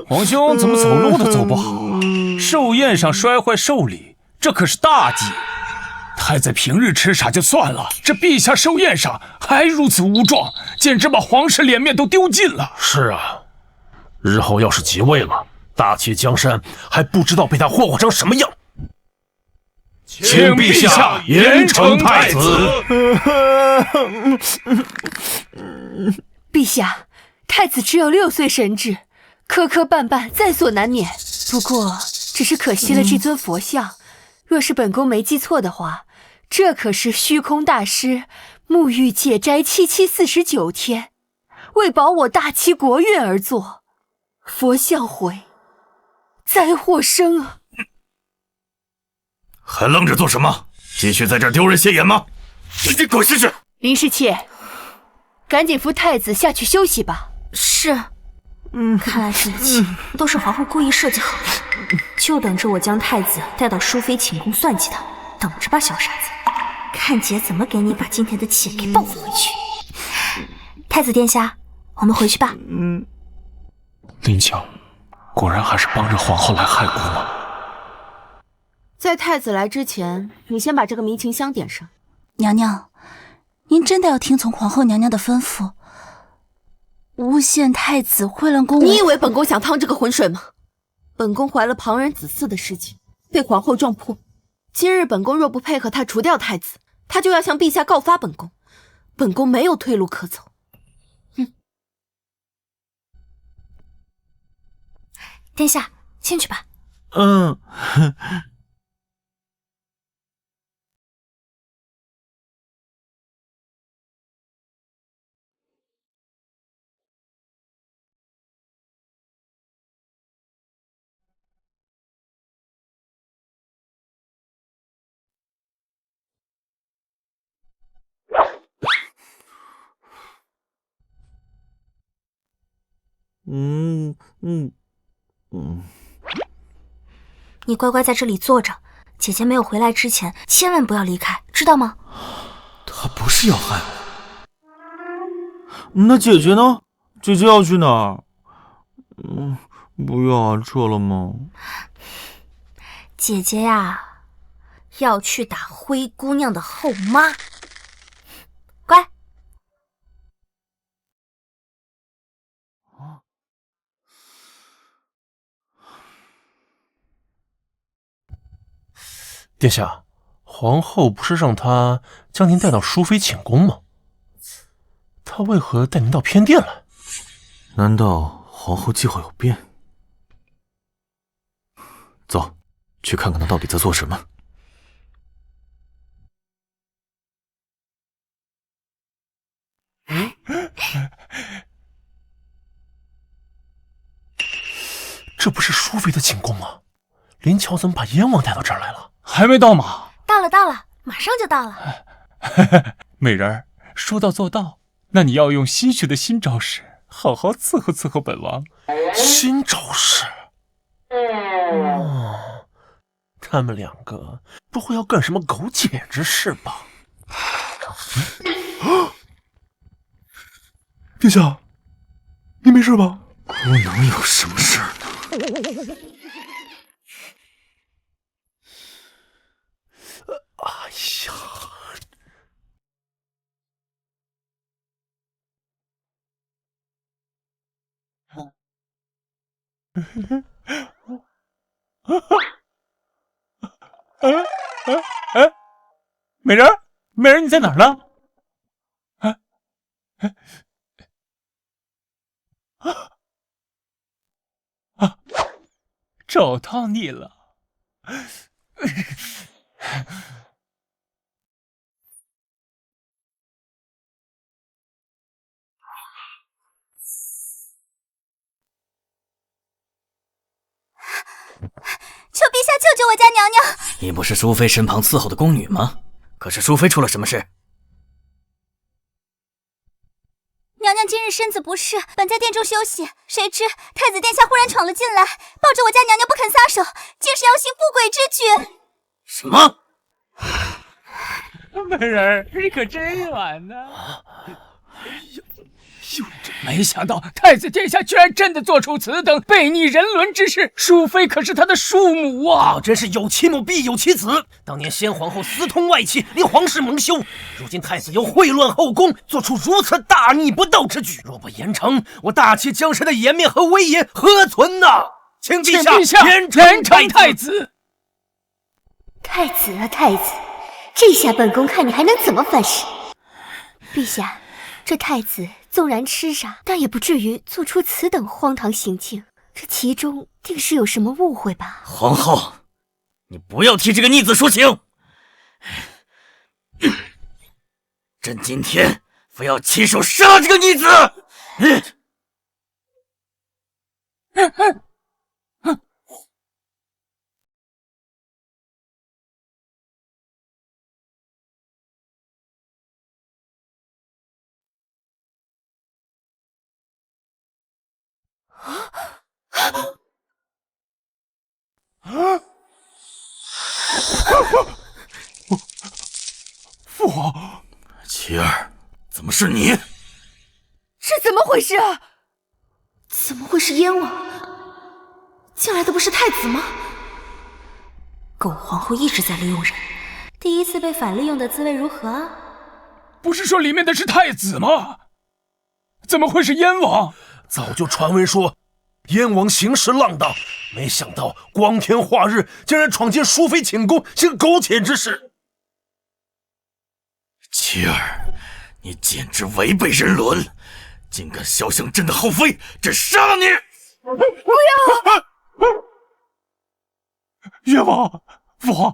皇兄怎么走路都走不好啊？寿宴上摔坏寿礼，这可是大忌。太子平日痴傻就算了，这陛下寿宴上还如此无状，简直把皇室脸面都丢尽了。是啊，日后要是即位了，大齐江山还不知道被他霍霍成什么样。请陛下严惩太子。陛下，太子只有6岁神智，磕磕绊绊在所难免。不过，只是可惜了这尊佛像。若是本宫没记错的话，这可是虚空大师沐浴戒斋749天，为保我大齐国运而作。佛像毁，灾祸生啊！还愣着做什么？继续在这儿丢人现眼吗？你滚下去！林侍妾，赶紧扶太子下去休息吧。是。看来这一切都是皇后故意设计好的，就等着我将太子带到淑妃寝宫算计他。等着吧，小傻子，看姐怎么给你把今天的气给报复回去。太子殿下，我们回去吧。林巧，果然还是帮着皇后来害姑吗？在太子来之前，你先把这个迷情香点上。娘娘，您真的要听从皇后娘娘的吩咐，诬陷太子贿乱宫闱？你以为本宫想趟这个浑水吗？本宫怀了旁人子嗣的事情被皇后撞破，今日本宫若不配合她除掉太子，她就要向陛下告发本宫，本宫没有退路可走。殿下，进去吧。你乖乖在这里坐着，姐姐没有回来之前，千万不要离开，知道吗？他不是要害我。那姐姐呢？姐姐要去哪儿？不要阿彻了吗？姐姐呀，要去打灰姑娘的后妈。乖。殿下，皇后不是让他将您带到淑妃寝宫吗？他为何带您到偏殿来？难道皇后计划有变？走，去看看他到底在做什么。这不是淑妃的寝宫吗？林乔怎么把燕王带到这儿来了？还没到吗？到了，马上就到了。美人儿，说到做到，那你要用新学的新招式，好好伺候本王。新招式？他们两个不会要干什么苟且之事吧？殿下，你没事吧？我能有什么事呢？哎呀！美人，你在哪儿呢？找到你了。求陛下救救我家娘娘！你不是淑妃身旁伺候的宫女吗？可是淑妃出了什么事？娘娘今日身子不适，本在殿中休息，谁知太子殿下忽然闯了进来，抱着我家娘娘不肯撒手，竟是要行富贵之举。什么？美人，你可真软呢！没想到太子殿下居然真的做出此等悖逆人伦之事，淑妃可是他的庶母啊！真是有其母必有其子。当年先皇后私通外戚，令皇室蒙羞，如今太子又秽乱后宫，做出如此大逆不道之举，若不严惩，我大齐江山的颜面和威严何存呐？请陛下严惩太子。太子啊太子，这下本宫看你还能怎么反噬？陛下，这太子纵然痴傻，但也不至于做出此等荒唐行径，这其中定是有什么误会吧？皇后，你不要替这个逆子说情。朕今天非要亲手杀了这个逆子！父皇，琪儿，怎么是你？这怎么回事啊？怎么会是燕王？进来的不是太子吗？狗皇后一直在利用人，第一次被反利用的滋味如何啊？不是说里面的是太子吗？怎么会是燕王？早就传闻说燕王行事浪荡，没想到光天化日竟然闯进淑妃寝宫行苟且之事。琪儿，你简直违背人伦，竟敢肖像朕的后妃，朕杀了你！不要！燕王，父皇，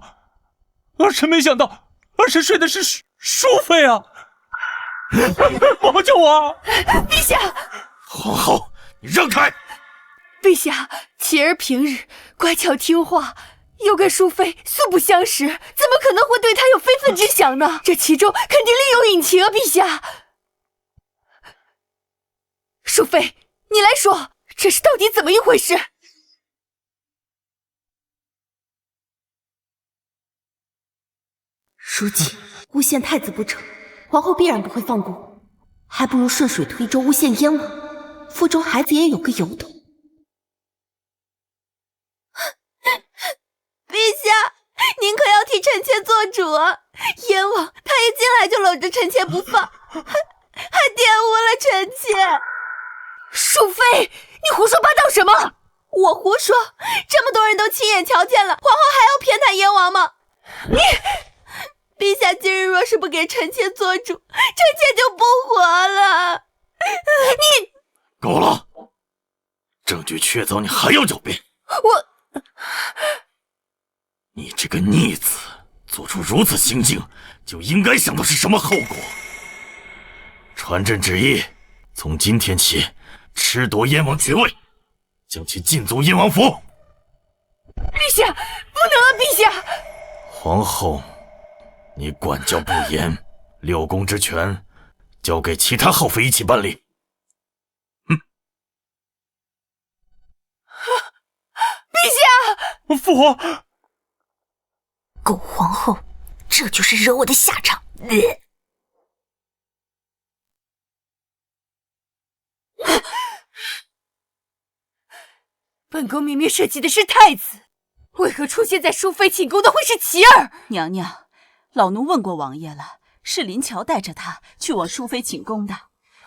儿臣没想到，儿臣睡的是淑妃啊！保救我！陛下，皇后，你让开！陛下，琪儿平日乖巧听话，又跟淑妃素不相识，怎么可能会对她有非分之想呢？这其中肯定另有隐情啊！陛下，淑妃，你来说，这是到底怎么一回事？如今诬陷太子不成，皇后必然不会放过，还不如顺水推舟诬陷燕王，腹中孩子也有个由头。陛下，您可要替臣妾做主啊！燕王他一进来就搂着臣妾不放，还玷污了臣妾。淑妃，你胡说八道什么？我胡说？这么多人都亲眼瞧见了，皇后还要偏袒燕王吗？陛下今日若是不给臣妾做主，臣妾就不活了。你够了！证据确凿，你还要狡辩？你这个逆子，做出如此行径，就应该想到是什么后果。传朕旨意，从今天起，褫夺燕王爵位，将其禁足燕王府。陛下，不能啊！陛下，皇后，你管教不严，6宫之权交给其他后妃一起办理。陛下，父皇。狗皇后，这就是惹我的下场。本宫明明设计的是太子，为何出现在淑妃寝宫的会是琪儿？娘娘，老奴问过王爷了，是林乔带着他去往淑妃寝宫的，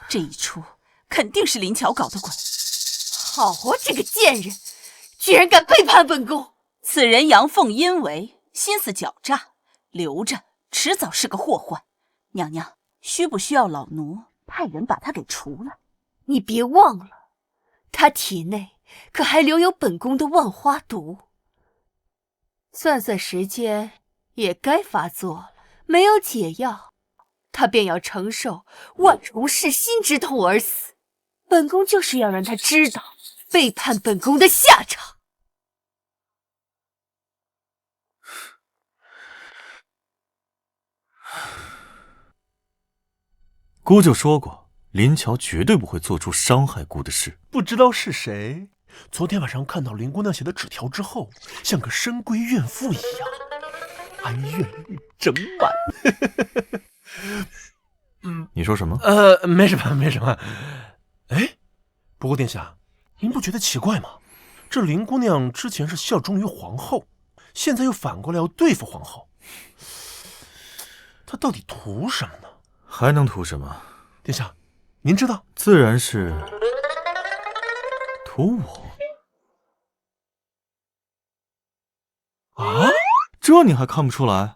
这一出肯定是林乔搞的鬼。好啊，这个贱人，居然敢背叛本宫！此人阳奉阴违，心思狡诈，留着迟早是个祸患。娘娘，需不需要老奴派人把他给除了？你别忘了，他体内可还留有本宫的万花毒，算算时间，也该发作了。没有解药，他便要承受万重噬心之痛而死。本宫就是要让他知道背叛本宫的下场。姑就说过，林乔绝对不会做出伤害姑的事。不知道是谁，昨天晚上看到林姑娘写的纸条之后，像个深闺怨妇一样，哀怨一整晚。你说什么？没什么，没什么。哎，不过殿下，您不觉得奇怪吗？这林姑娘之前是效忠于皇后，现在又反过来要对付皇后，她到底图什么呢？还能图什么？殿下，您知道？自然是图我。啊？这你还看不出来？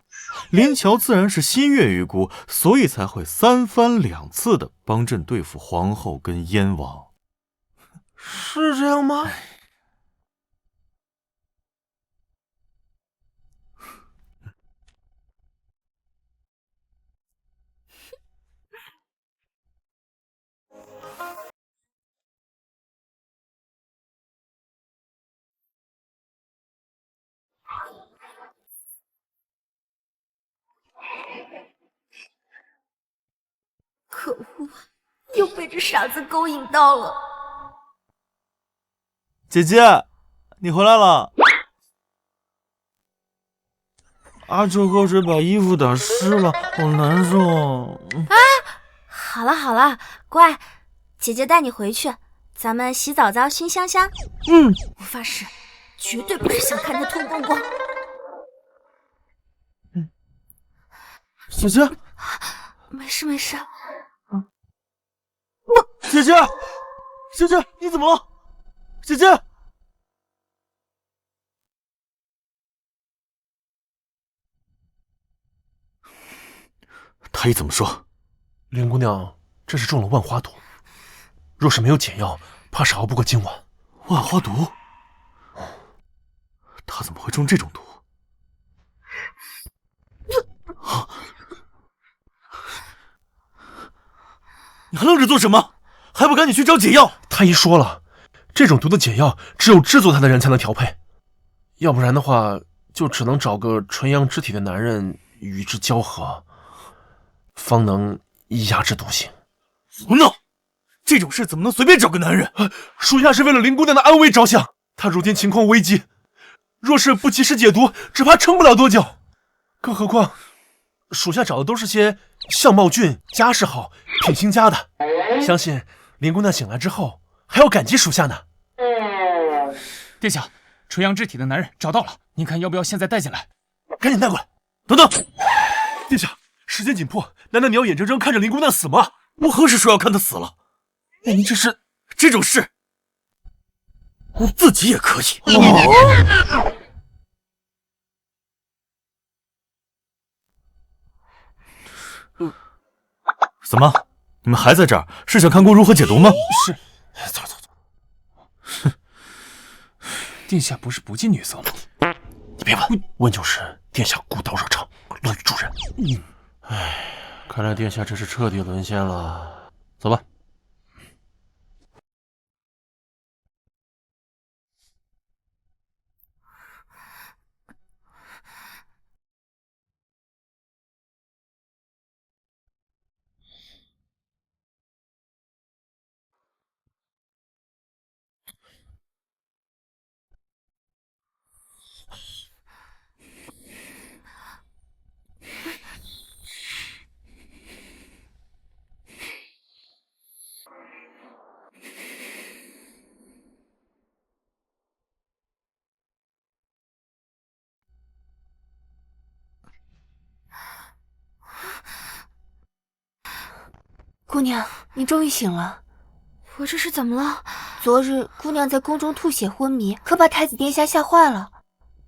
林乔自然是心悦于姑，所以才会3番2次的帮朕对付皇后跟燕王。是这样吗？可恶，又被这傻子勾引到了。姐姐，你回来了。阿哲喝水把衣服打湿了，好难受。啊，好了好了，乖，姐姐带你回去，咱们洗澡澡熏香香。我发誓，绝对不是想看他脱光光。姐姐，没事没事。姐姐，姐姐，你怎么了？姐姐，太医怎么说？林姑娘这是中了万花毒，若是没有解药，怕是熬不过今晚。万花毒？她怎么会中这种毒？你还愣着做什么？还不赶紧去找解药！太医说了，这种毒的解药只有制作它的人才能调配，要不然的话，就只能找个纯阳之体的男人与之交合，方能压制毒性。胡闹！这这种事怎么能随便找个男人？属下是为了林姑娘的安危着想，她如今情况危急，若是不及时解毒，只怕撑不了多久。更何况，属下找的都是些相貌俊、家世好、品行佳的，相信林姑娘醒来之后还要感激属下呢。殿下，纯阳之体的男人找到了，您看要不要现在带进来？赶紧带过来！等等，殿下，时间紧迫，难道你要眼睁睁看着林姑娘死吗？我何时说要看她死了？那您这是这种事，我自己也可以。怎么？你们还在这儿？是想看姑如何解毒吗？是。走。哼，殿下不是不近女色吗？你别问，问就是殿下孤刀热肠，乐于助人。看来殿下这是彻底沦陷了。走吧。姑娘，你终于醒了。我这是怎么了？昨日姑娘在宫中吐血昏迷，可把太子殿下吓坏了，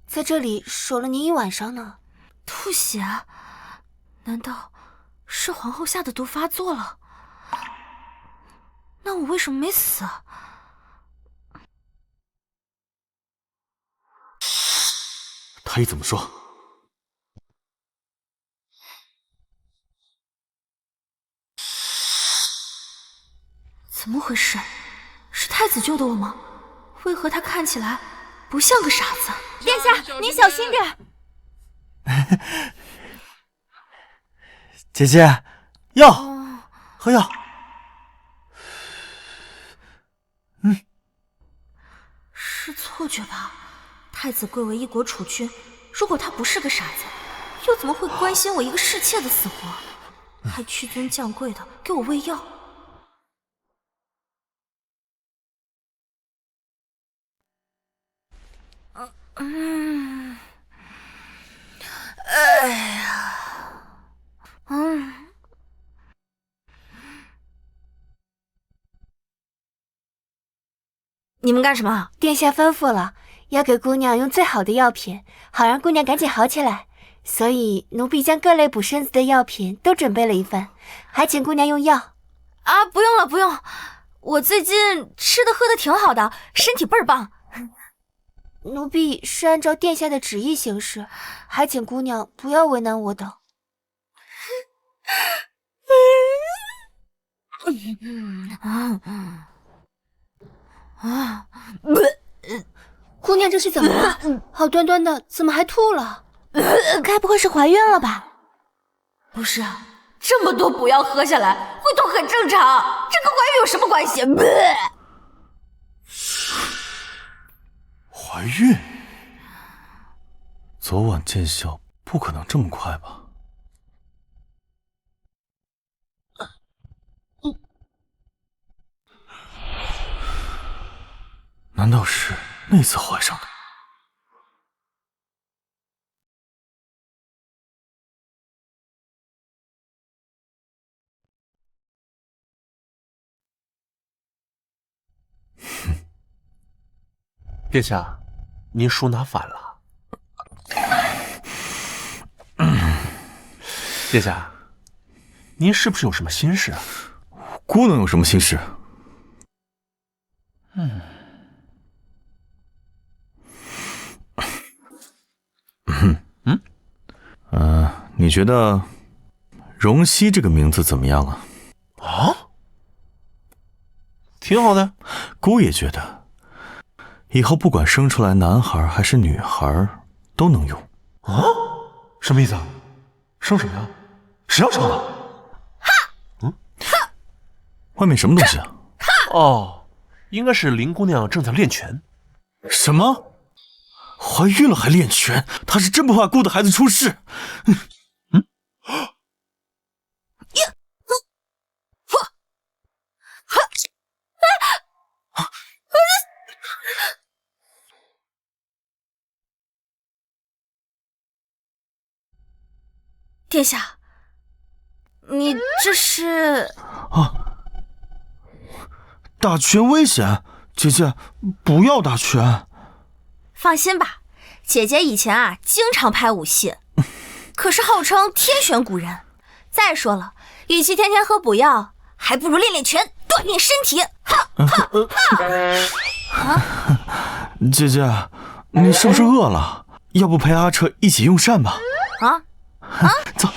在这里守了您一晚上呢。吐血？难道是皇后下的毒发作了？那我为什么没死啊？太医怎么说？怎么回事？是太子救的我吗？为何他看起来不像个傻子？殿下，您小心点。姐姐，药，喝药。是错觉吧？太子贵为一国储君，如果他不是个傻子，又怎么会关心我一个侍妾的死活？还屈尊降贵的给我喂药。哎呀，你们干什么？殿下吩咐了，要给姑娘用最好的药品，好让姑娘赶紧好起来。所以奴婢将各类补身子的药品都准备了一份，还请姑娘用药。啊，不用了，不用，我最近吃的喝的挺好的，身体倍儿棒。奴婢是按照殿下的旨意行事，还请姑娘不要为难我等。姑娘这是怎么了？好端端的怎么还吐了？该不会是怀孕了吧？不是啊，这么多补药喝下来会吐很正常，这跟怀孕有什么关系？怀孕？昨晚见效不可能这么快吧？难道是那次怀上的？殿下，您书拿反了。殿下，您是不是有什么心事啊？姑能有什么心事？你觉得荣熙这个名字怎么样啊？啊，挺好的。姑也觉得，以后不管生出来男孩还是女孩都能用。啊？什么意思啊？生什么呀？谁要生啊？外面什么东西啊？哦，应该是林姑娘正在练拳。什么？怀孕了还练拳？她是真不怕姑的孩子出事？殿下，你这是……打拳危险，姐姐不要打拳。放心吧，姐姐以前经常拍武戏，可是号称天选古人。再说了，与其天天喝补药，还不如练练拳，锻炼身体。姐姐，你是不是饿了？要不陪阿彻一起用膳吧？走。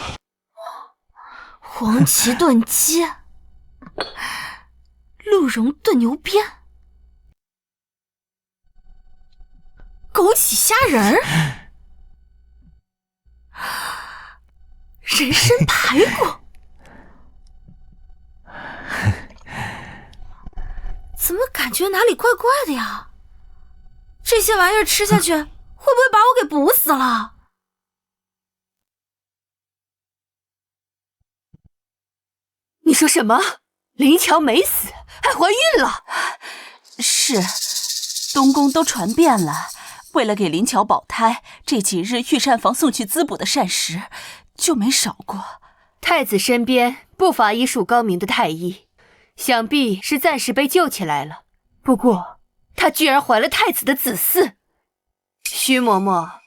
黄芪炖鸡，鹿茸炖牛鞭，枸杞虾仁儿，人参排骨，怎么感觉哪里怪怪的呀？这些玩意儿吃下去，会不会把我给补死了？你说什么？林乔没死，还怀孕了？是，东宫都传遍了。为了给林乔保胎，这几日御膳房送去滋补的膳食就没少过。太子身边不乏医术高明的太医，想必是暂时被救起来了。不过，她居然怀了太子的子嗣，徐嬷嬷，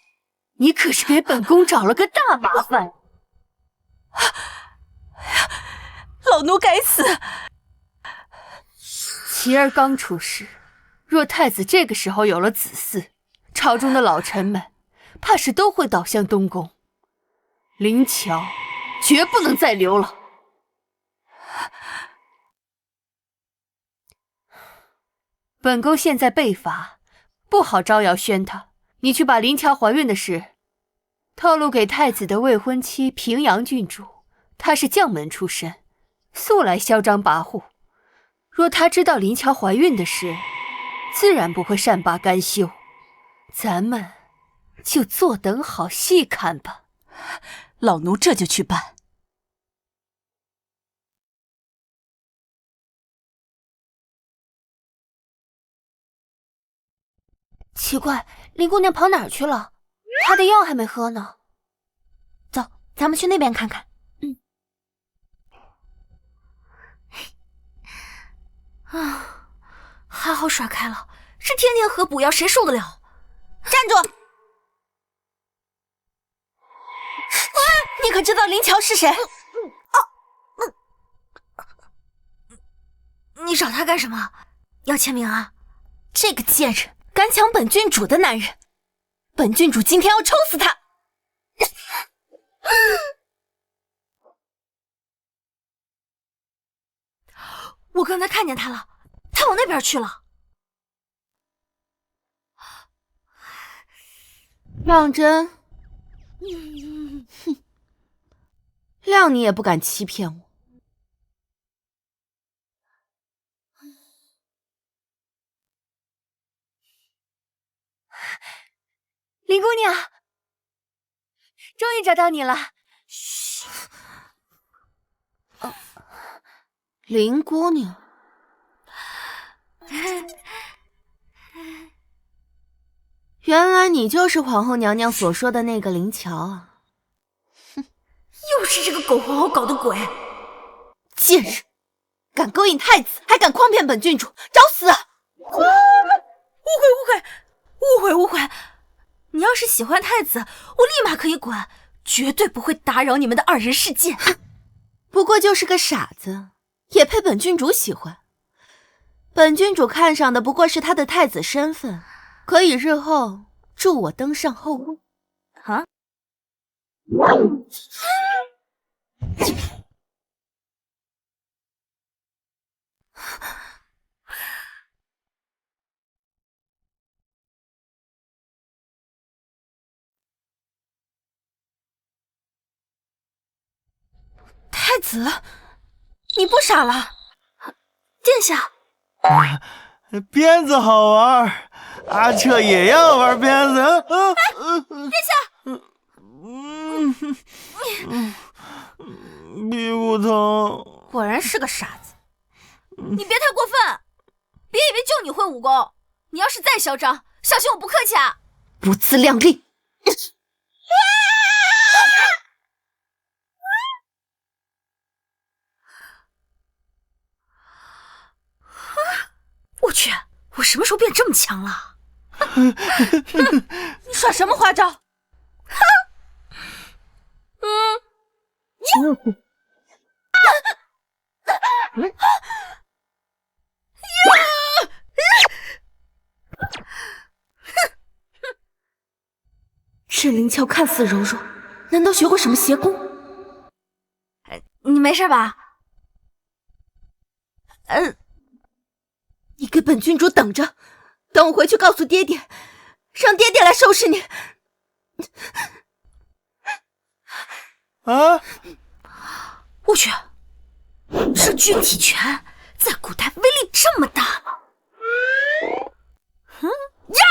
你可是给本宫找了个大麻烦。老奴该死！琪儿刚出世，若太子这个时候有了子嗣，朝中的老臣们怕是都会倒向东宫。林乔绝不能再留了。本宫现在被罚，不好招摇宣他。你去把林乔怀孕的事透露给太子的未婚妻平阳郡主，她是将门出身，素来嚣张跋扈。若她知道林乔怀孕的事，自然不会善罢甘休。咱们就坐等好戏看吧。老奴这就去办。奇怪，林姑娘跑哪儿去了？她的药还没喝呢。走，咱们去那边看看。还好甩开了，这天天喝补药谁受得了？站住！你可知道林乔是谁？你找他干什么？要签名啊？这个贱人敢抢本郡主的男人，本郡主今天要抽死他！我刚才看见他了，他往那边去了。让真，哼，谅你也不敢欺骗我。林姑娘，终于找到你了。嘘，林姑娘。原来你就是皇后娘娘所说的那个林乔啊！哼，又是这个狗皇后搞的鬼！贱人，敢勾引太子，还敢诓骗本郡主，找死！误会！你要是喜欢太子，我立马可以滚，绝对不会打扰你们的二人世界。不过就是个傻子，也配本郡主喜欢？本郡主看上的不过是他的太子身份。可以日后助我登上后位啊！太子，你不傻了？殿下，鞭子好玩，阿彻也要玩鞭子。殿下，屁股疼。果然是个傻子。你别太过分，别以为就你会武功，你要是再嚣张，小心我不客气啊！不自量力！我去，我什么时候变这么强了？你耍什么花招？这灵巧看似柔弱，难道学过什么邪功？你没事吧？你给本郡主等着，等我回去告诉爹爹，让爹爹来收拾你。啊！我去，这军体拳在古代威力这么大吗？呀！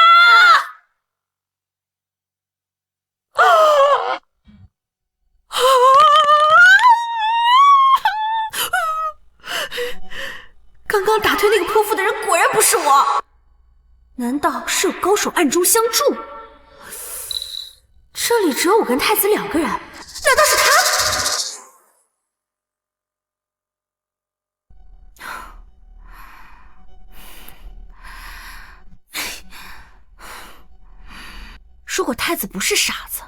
刚刚打退那个泼妇的人果然不是我，难道是有高手暗中相助？这里只有我跟太子2个人，难道是他？如果太子不是傻子，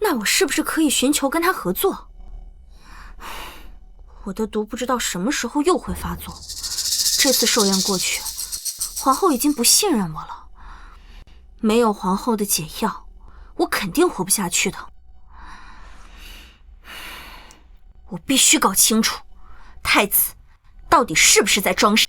那我是不是可以寻求跟他合作？我的毒不知道什么时候又会发作，这次寿宴过去，皇后已经不信任我了。没有皇后的解药，我肯定活不下去的。我必须搞清楚，太子到底是不是在装傻。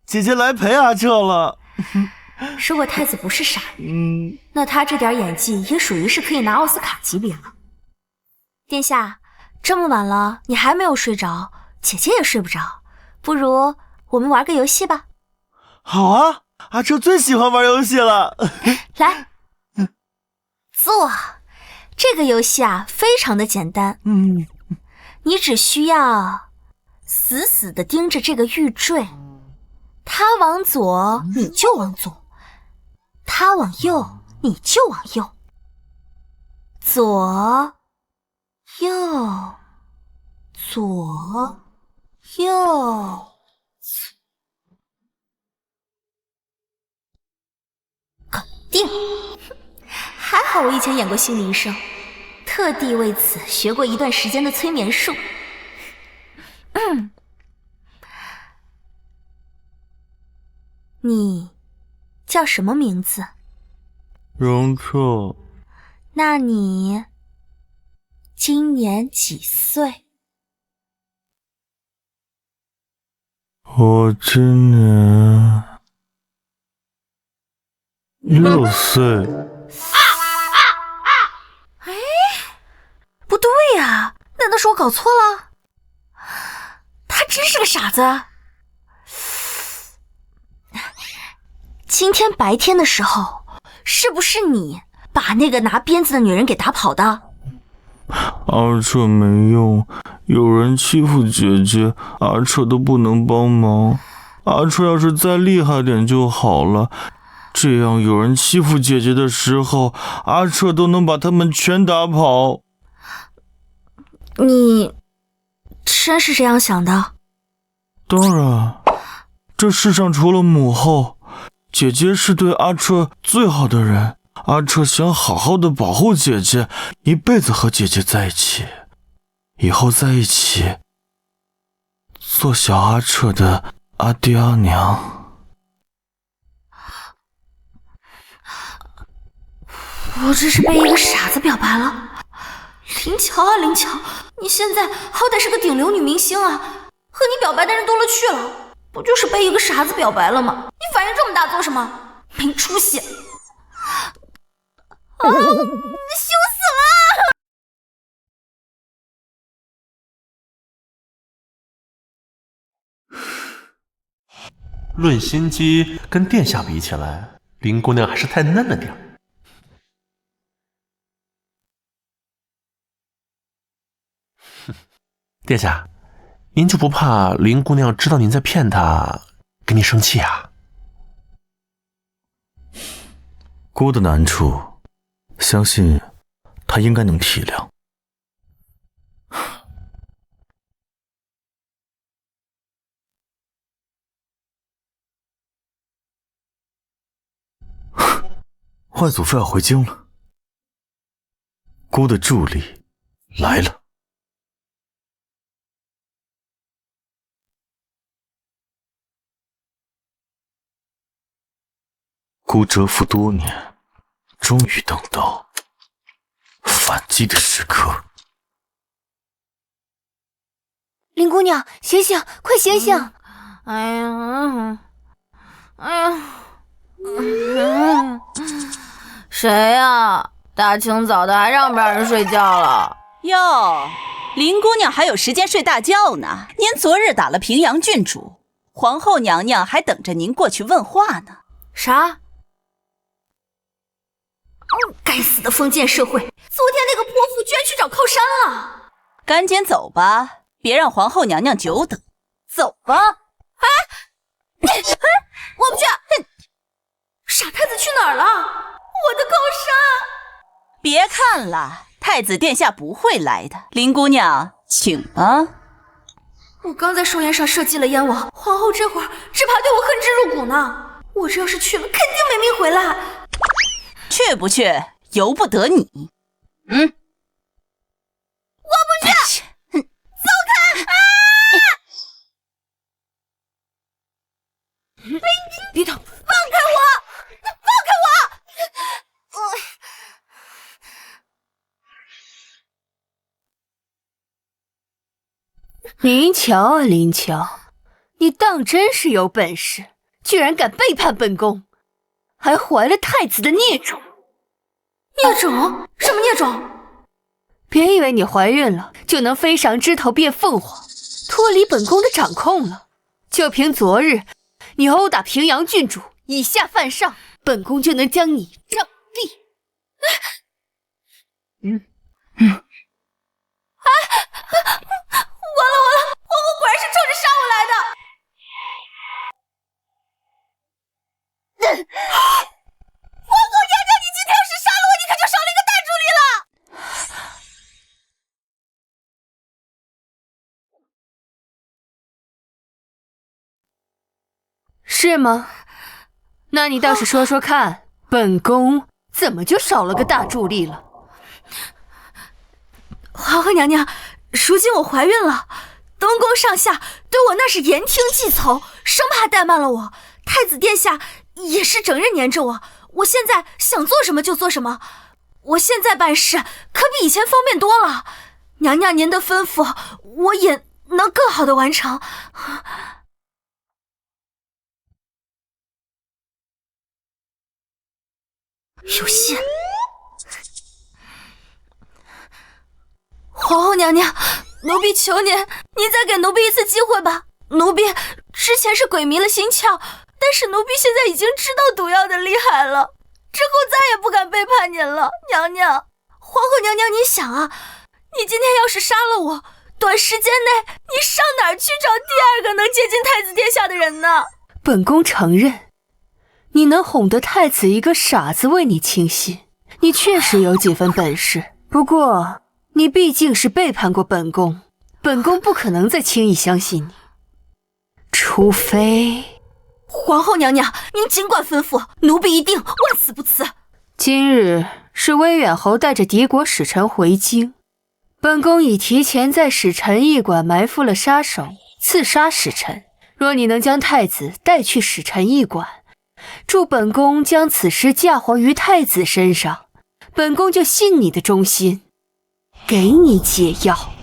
姐姐来陪阿彻了。如果太子不是傻人，那他这点演技也属于是可以拿奥斯卡级别了。殿下，这么晚了，你还没有睡着，姐姐也睡不着，不如我们玩个游戏吧。好啊，阿彻最喜欢玩游戏了。来，坐。这个游戏啊，非常的简单。你只需要死死地盯着这个玉坠，他往左你就往左，他往右你就往右，左右左右，搞定。还好我以前演过心理医生，特地为此学过一段时间的催眠术。你叫什么名字？荣彻。那你今年几岁？我今年6岁。哎，不对呀，难道是我搞错了？他真是个傻子。今天白天的时候，是不是你把那个拿鞭子的女人给打跑的？阿彻没用，有人欺负姐姐，阿彻都不能帮忙。阿彻要是再厉害点就好了，这样有人欺负姐姐的时候，阿彻都能把他们全打跑。你真是这样想的？当然，这世上除了母后，姐姐是对阿彻最好的人。阿彻想好好的保护姐姐，一辈子和姐姐在一起，以后在一起做小阿彻的阿爹阿娘。我这是被一个傻子表白了，林乔啊林乔，你现在好歹是个顶流女明星啊，和你表白的人多了去了，不就是被一个傻子表白了吗？你反应这么大做什么？没出息！啊，羞死了！论心机，跟殿下比起来，林姑娘还是太嫩了点儿。殿下，您就不怕林姑娘知道您在骗她，跟你生气啊？姑的难处，相信她应该能体谅。外祖父要回京了，姑的助力来了。姑蛰伏多年，终于等到反击的时刻。林姑娘，醒醒，快醒醒！哎呀，谁呀？大清早的还让不让人睡觉了？哟，林姑娘还有时间睡大觉呢。您昨日打了平阳郡主，皇后娘娘还等着您过去问话呢。啥？该死的封建社会！昨天那个泼妇居然去找靠山了。赶紧走吧，别让皇后娘娘久等。走吧。我不去！傻太子去哪儿了？我的靠山！别看了，太子殿下不会来的。林姑娘，请吧。我刚在寿宴上设计了燕王，皇后这会儿只怕对我恨之入骨呢。我这要是去了，肯定没命回来。去不去，由不得你。我不去！走开！别动！放开我！放开我！林乔啊林乔，你当真是有本事，居然敢背叛本宫，还怀了太子的孽种！孽种？什么孽种？别以为你怀孕了就能飞上枝头变凤凰，脱离本宫的掌控了。就凭昨日你殴打平阳郡主，以下犯上，本宫就能将你杖毙。完了，皇后果然是冲着杀我来的。皇后娘娘，你今天要是杀了我，你可就少了一个大助理了。是吗？那你倒是说说看，本宫怎么就少了个大助力了？皇后娘娘，如今我怀孕了，东宫上下对我那是言听计从，生怕怠慢了我。太子殿下也是整日黏着我，我现在想做什么就做什么。我现在办事可比以前方便多了，娘娘您的吩咐我也能更好的完成。有信。皇后娘娘，奴婢求您再给奴婢一次机会吧。奴婢之前是鬼迷了心窍，但是奴婢现在已经知道毒药的厉害了，之后再也不敢背叛您了。娘娘，皇后娘娘，您想啊，你今天要是杀了我，短时间内你上哪儿去找第二个能接近太子殿下的人呢？本宫承认，你能哄得太子一个傻子为你倾心，你确实有几分本事。不过你毕竟是背叛过本宫，本宫不可能再轻易相信你，除非……皇后娘娘，您尽管吩咐，奴婢一定万死不辞。今日是威远侯带着敌国使臣回京，本宫已提前在使臣驿馆埋伏了杀手，刺杀使臣。若你能将太子带去使臣驿馆，助本宫将此事嫁祸于太子身上，本宫就信你的忠心。给你解药。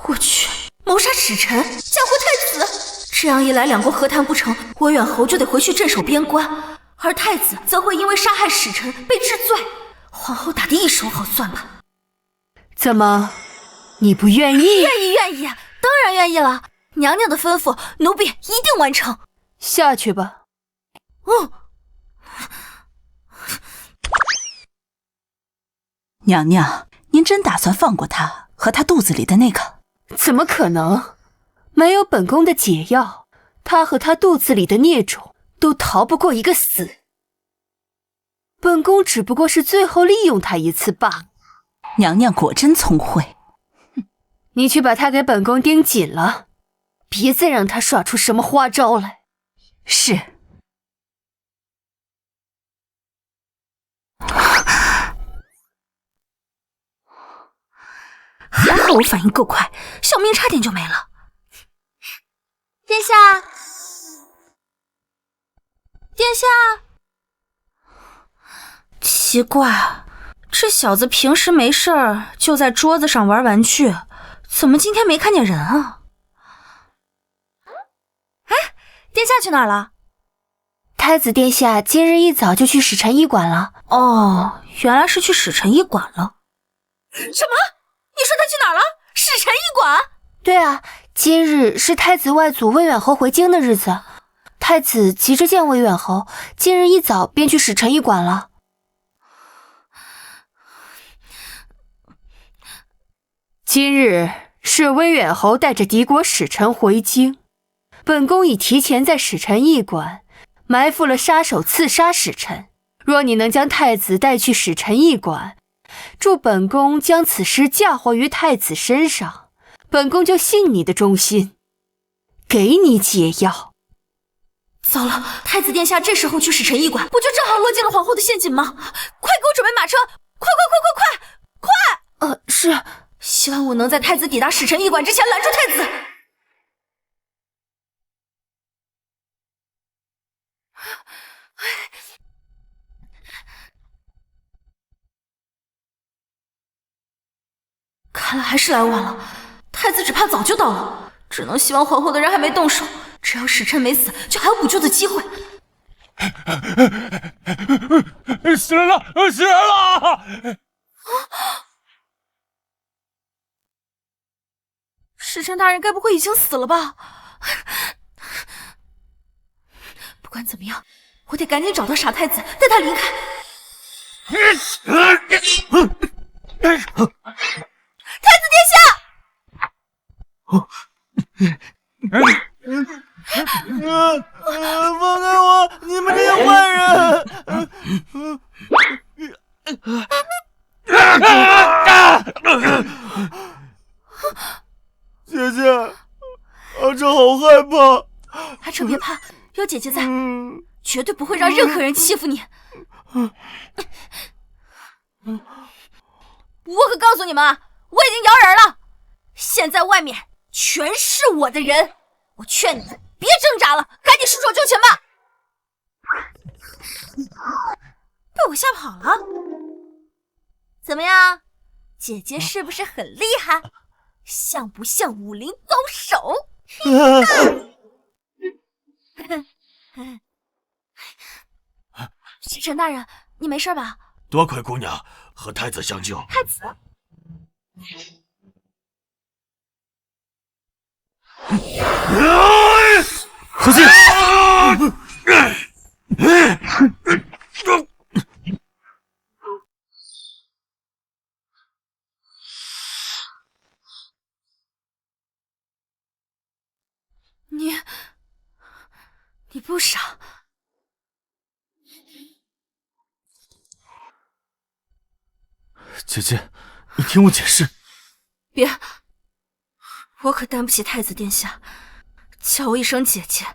我去，谋杀使臣，嫁祸太子，这样一来，两国和谈不成，威远侯就得回去镇守边关，而太子则会因为杀害使臣被治罪，皇后打得一手好算吧？怎么，你不愿意？愿意，当然愿意了。娘娘的吩咐，奴婢一定完成。下去吧。娘娘，您真打算放过他和他肚子里的那个？怎么可能？没有本宫的解药，他和他肚子里的孽种都逃不过一个死。本宫只不过是最后利用他一次罢了。娘娘果真聪慧。你去把他给本宫盯紧了，别再让他耍出什么花招来。是。还好我反应够快，小命差点就没了。殿下，殿下，奇怪，这小子平时没事儿就在桌子上玩玩具，怎么今天没看见人啊？哎，殿下去哪儿了？太子殿下今日一早就去使臣驿馆了。哦，原来是去使臣驿馆了。什么？你说他去哪儿了？使臣驿馆？对啊，今日是太子外祖魏远侯回京的日子，太子急着见魏远侯，今日一早便去使臣驿馆了。今日是魏远侯带着敌国使臣回京，本宫已提前在使臣驿馆埋伏了杀手刺杀使臣。若你能将太子带去使臣驿馆，助本宫将此事嫁祸于太子身上，本宫就信你的忠心，给你解药。糟了，太子殿下这时候去使臣驿馆，不就正好落进了皇后的陷阱吗？快给我准备马车！快！是。希望我能在太子抵达使臣驿馆之前拦住太子。看来还是来晚了，太子只怕早就到了，只能希望皇后的人还没动手，只要使臣没死，就还有补救的机会。死人了！死人了！使臣大人该不会已经死了吧？不管怎么样，我得赶紧找到傻太子，带他离开。太子殿下！放开我！你们这些坏人！姐姐，阿彻好害怕。阿彻别怕，有姐姐在，绝对不会让任何人欺负你。我可告诉你们啊，我已经摇人了，现在外面全是我的人，我劝你们别挣扎了，赶紧束手就擒吧。被我吓跑了，怎么样？姐姐是不是很厉害？像不像武林高手？使臣大人，你没事吧？多亏姑娘和太子相救。太子，小心！你不傻。姐姐，你听我解释。别，我可担不起太子殿下，叫我一声姐姐。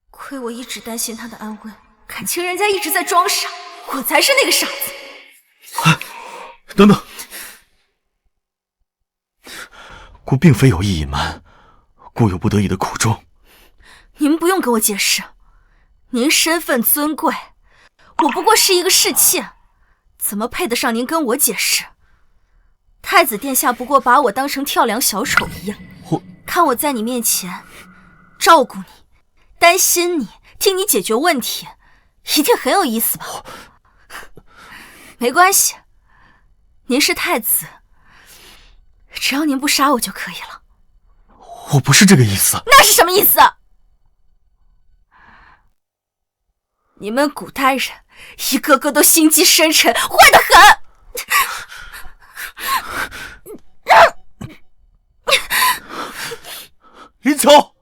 亏我一直担心他的安危，感情人家一直在装傻，我才是那个傻子。等等，姑并非有意隐瞒，姑有不得已的苦衷。您不用跟我解释，您身份尊贵，我不过是一个侍妾。怎么配得上您跟我解释？太子殿下不过把我当成跳梁小丑一样，看我在你面前照顾你，担心你，替你解决问题，一定很有意思吧？没关系，您是太子，只要您不杀我就可以了。我不是这个意思。那是什么意思？你们古代人一个个都心机深沉，坏得很。林乔，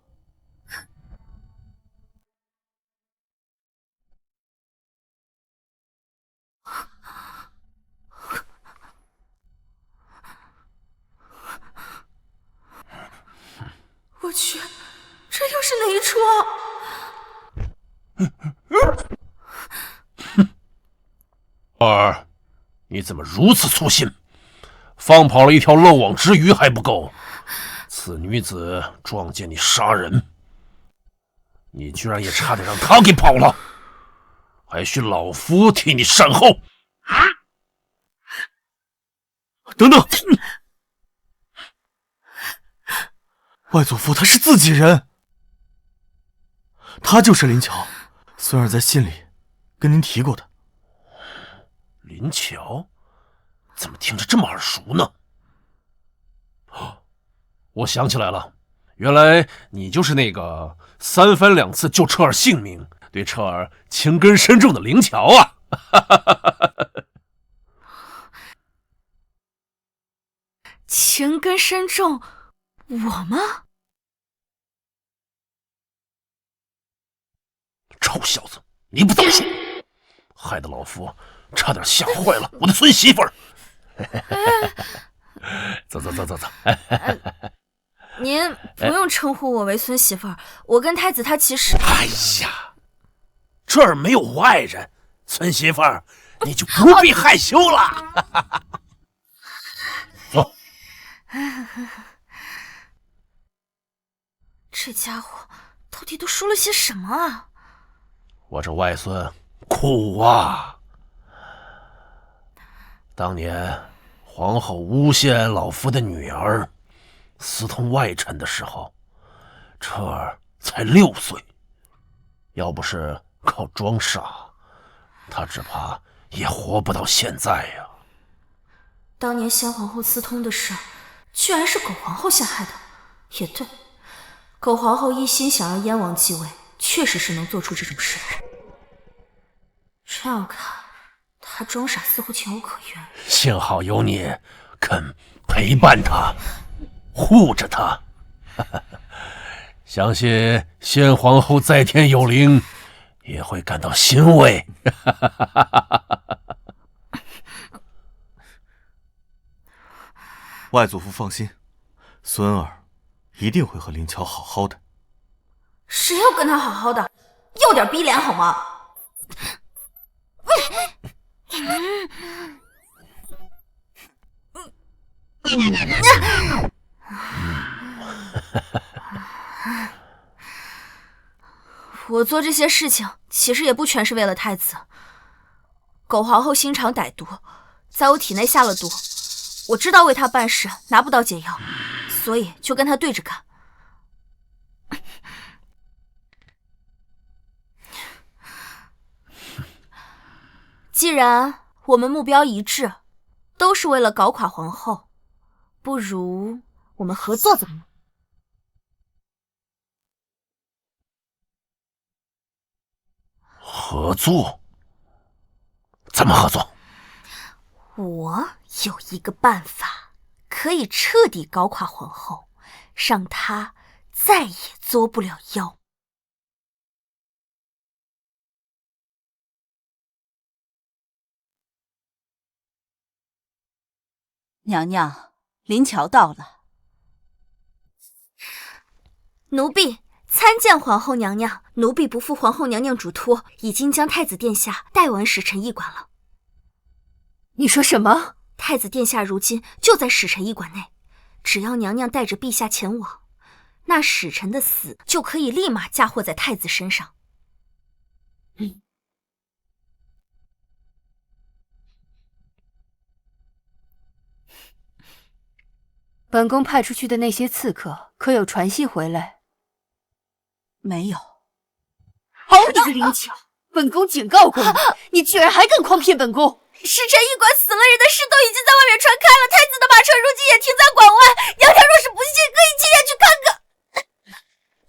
我去，这又是哪一出啊？儿，你怎么如此粗心？放跑了一条漏网之鱼还不够，此女子撞见你杀人，你居然也差点让她给跑了，还需老夫替你善后。等等，外祖父他是自己人，他就是林乔，孙儿在信里跟您提过的。林乔？怎么听着这么耳熟呢？我想起来了，原来你就是那个三番两次救彻儿性命，对彻儿情根深重的林乔啊！情根深重，我吗？臭小子，你不早说，害得老夫差点吓坏了我的孙媳妇儿。走。您不用称呼我为孙媳妇儿，我跟太子他其实……哎呀，这儿没有外人，孙媳妇儿，你就不必害羞了。走。这家伙到底都说了些什么啊？我这外孙苦啊！当年皇后诬陷老夫的女儿私通外臣的时候，彻儿才6岁，要不是靠装傻，他只怕也活不到现在呀。当年先皇后私通的事，居然是狗皇后陷害的。也对，狗皇后一心想让燕王继位，确实是能做出这种事来。这样看，他装傻似乎情有可原。幸好有你肯陪伴他，护着他。相信先皇后在天有灵，也会感到欣慰。外祖父放心，孙儿一定会和林乔好好的。谁要跟他好好的？要点逼脸好吗？我做这些事情其实也不全是为了太子。狗皇后心肠歹毒，在我体内下了毒，我知道为他办事拿不到解药，所以就跟他对着干。既然我们目标一致，都是为了搞垮皇后，不如我们合作怎么样？合作？怎么合作？我有一个办法，可以彻底搞垮皇后，让她再也作不了妖。娘娘，林乔到了。奴婢参见皇后娘娘，奴婢不负皇后娘娘嘱托，已经将太子殿下带往使臣驿馆了。你说什么？太子殿下如今就在使臣驿馆内，只要娘娘带着陛下前往，那使臣的死就可以立马嫁祸在太子身上。本宫派出去的那些刺客可有传信回来？没有。好你个灵巧！本宫警告过你，你居然还敢诓骗本宫！时辰驿馆死了人的事都已经在外面传开了，太子的马车如今也停在馆外。娘娘若是不信，可以亲眼去看看。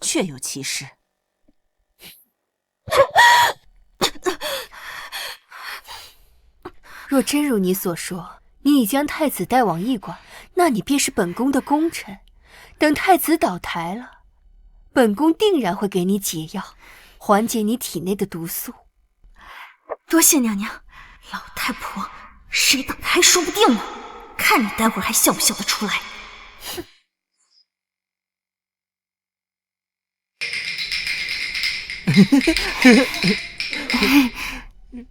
确有其事。若真如你所说，你已将太子带往驿馆，那你便是本宫的功臣。等太子倒台了，本宫定然会给你解药，缓解你体内的毒素。多谢娘娘。老太婆，谁倒台说不定呢，看你待会儿还笑不笑得出来。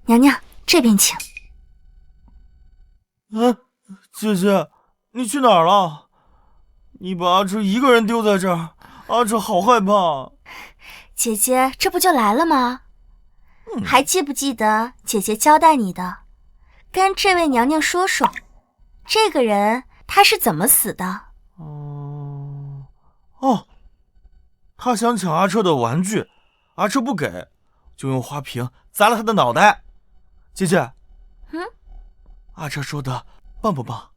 娘娘，这边请。姐姐，你去哪儿了？你把阿彻一个人丢在这儿，阿彻好害怕。姐姐，这不就来了吗？还记不记得姐姐交代你的？跟这位娘娘说说，这个人他是怎么死的？他想抢阿彻的玩具，阿彻不给，就用花瓶砸了他的脑袋。姐姐，阿彻说的棒不棒？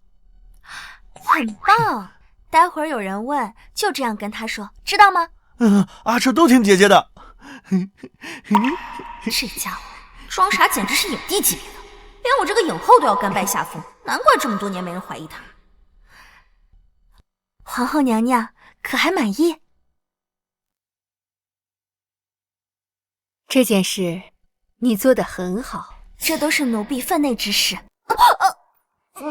很棒。待会儿有人问，就这样跟他说，知道吗？阿彻都听姐姐的。这家伙装傻简直是影帝级别的，连我这个影后都要甘拜下风，难怪这么多年没人怀疑他。皇后娘娘可还满意？这件事你做得很好，这都是奴婢分内之事。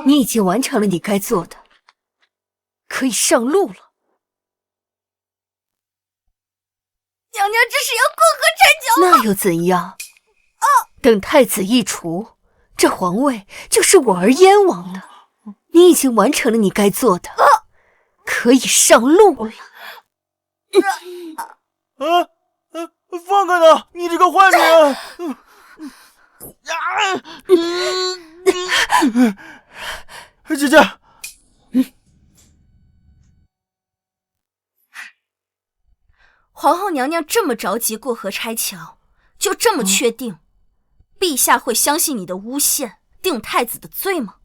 你已经完成了你该做的，可以上路了。娘娘这是要过河拆桥吗？那又怎样？等太子一除，这皇位就是我儿燕王的。你已经完成了你该做的，可以上路了。放开他！你这个坏女人！姐姐，皇后娘娘这么着急过河拆桥，就这么确定陛下会相信你的诬陷，定太子的罪吗？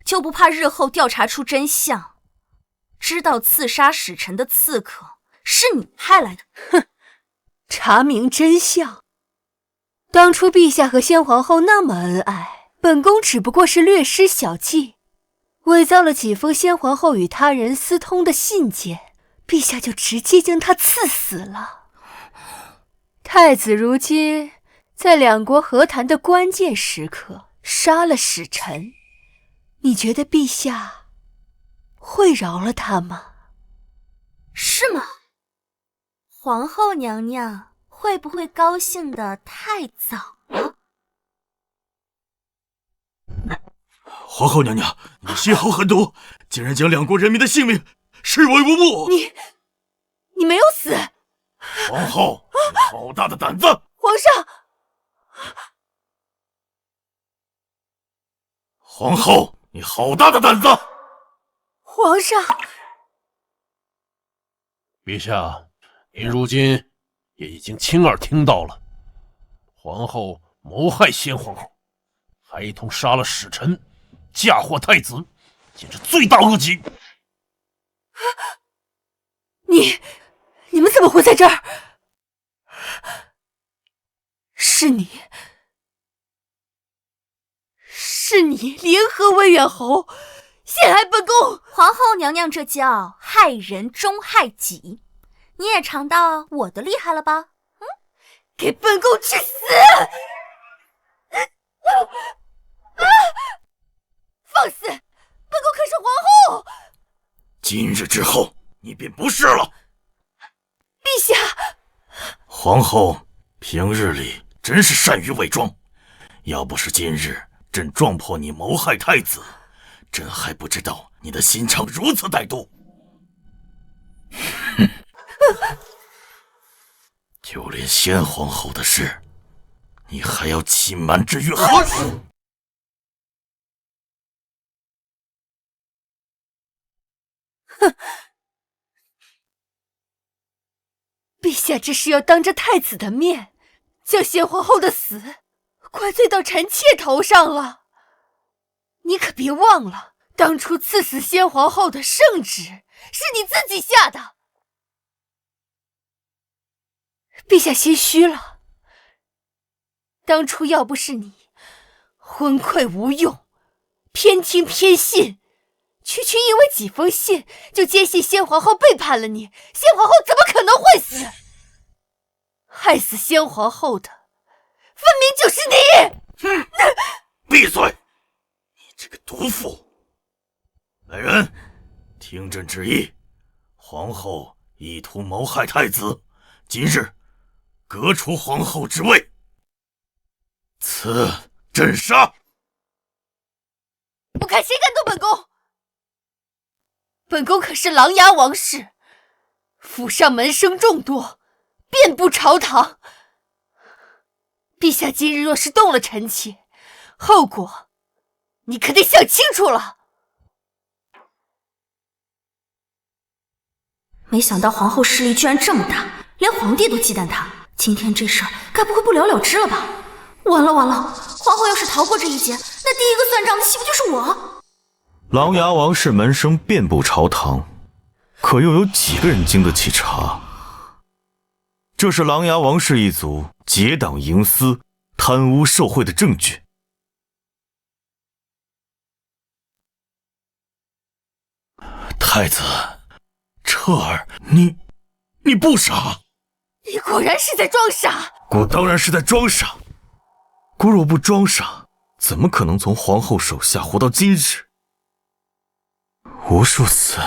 就不怕日后调查出真相，知道刺杀使臣的刺客是你派来的？哼！查明真相。当初陛下和先皇后那么恩爱，本宫只不过是略施小计，伪造了几封先皇后与他人私通的信件，陛下就直接将他赐死了。太子如今在两国和谈的关键时刻杀了使臣，你觉得陛下会饶了他吗？是吗？皇后娘娘会不会高兴得太早了？皇后娘娘，你心好狠毒，竟然将两国人民的性命视为无物！你没有死！皇后，你好大的胆子！皇上！皇后，你好大的胆子！皇上！陛下，您如今也已经亲耳听到了，皇后谋害先皇后，还一同杀了使臣，嫁祸太子，简直罪大恶极。你们怎么会在这儿？是你联合魏远侯陷害本宫。皇后娘娘这叫害人终害己，你也尝到我的厉害了吧？给本宫去死！放肆！本宫可是皇后。今日之后，你便不是了。陛下，皇后平日里真是善于伪装，要不是今日朕撞破你谋害太子，朕还不知道你的心肠如此歹毒。哼！就连先皇后的事，你还要欺瞒至于何处？陛下这是要当着太子的面，将先皇后的死怪罪到臣妾头上了。你可别忘了，当初赐死先皇后的圣旨是你自己下的。陛下心虚了，当初要不是你昏聩无用，偏听偏信，区因为几封信就坚信先皇后背叛了你，先皇后怎么可能会死？害死先皇后的分明就是你！闭嘴！你这个毒妇！来人，听朕旨意，皇后意图谋害太子，今日革除皇后之位，赐朕杀！不看谁敢动本宫！本宫可是琅琊王氏，府上门生众多，遍布朝堂。陛下今日若是动了臣妾，后果你可得想清楚了。没想到皇后势力居然这么大，连皇帝都忌惮她。今天这事儿该不会不了了之了吧？完了完了，皇后要是逃过这一劫，那第一个算账的岂不就是我？琅琊王氏门生遍布朝堂，可又有几个人经得起查？这是琅琊王氏一族结党营私、贪污受贿的证据。太子，彻儿，你不傻？你果然是在装傻。姑当然是在装傻。姑若不装傻，怎么可能从皇后手下活到今日？无数次，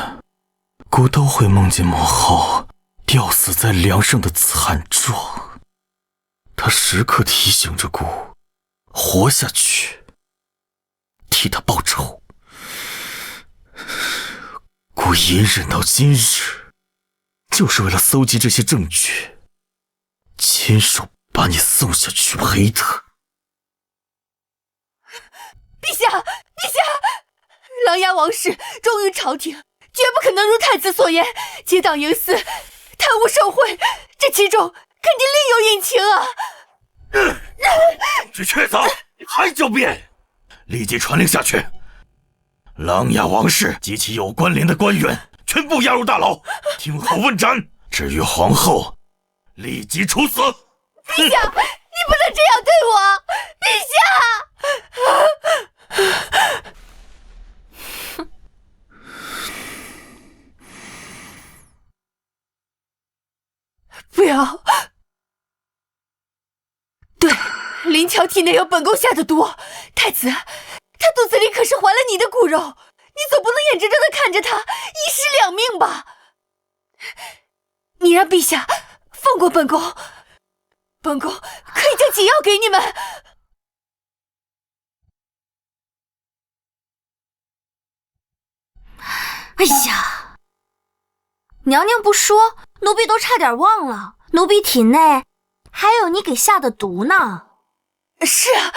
姑都会梦见母后吊死在梁上的惨状，她时刻提醒着姑活下去，替她报仇。姑隐忍到今日，就是为了搜集这些证据，亲手把你送下去陪她。陛下，陛下！琅琊王氏忠于朝廷，绝不可能如太子所言结党营私、贪污受贿，这其中肯定另有隐情啊！这雀子，你还狡辩！立即传令下去，琅琊王氏及其有关联的官员全部押入大牢，听候问斩。至于皇后，立即处死。陛下，你不能这样对我！陛下！不要！对，林乔体内有本宫下的毒，太子，他肚子里可是怀了你的骨肉，你总不能眼睁睁的看着他一尸两命吧？你让陛下放过本宫，本宫可以将解药给你们。哎呀，娘娘不说，奴婢都差点忘了，奴婢体内还有你给下的毒呢。是啊，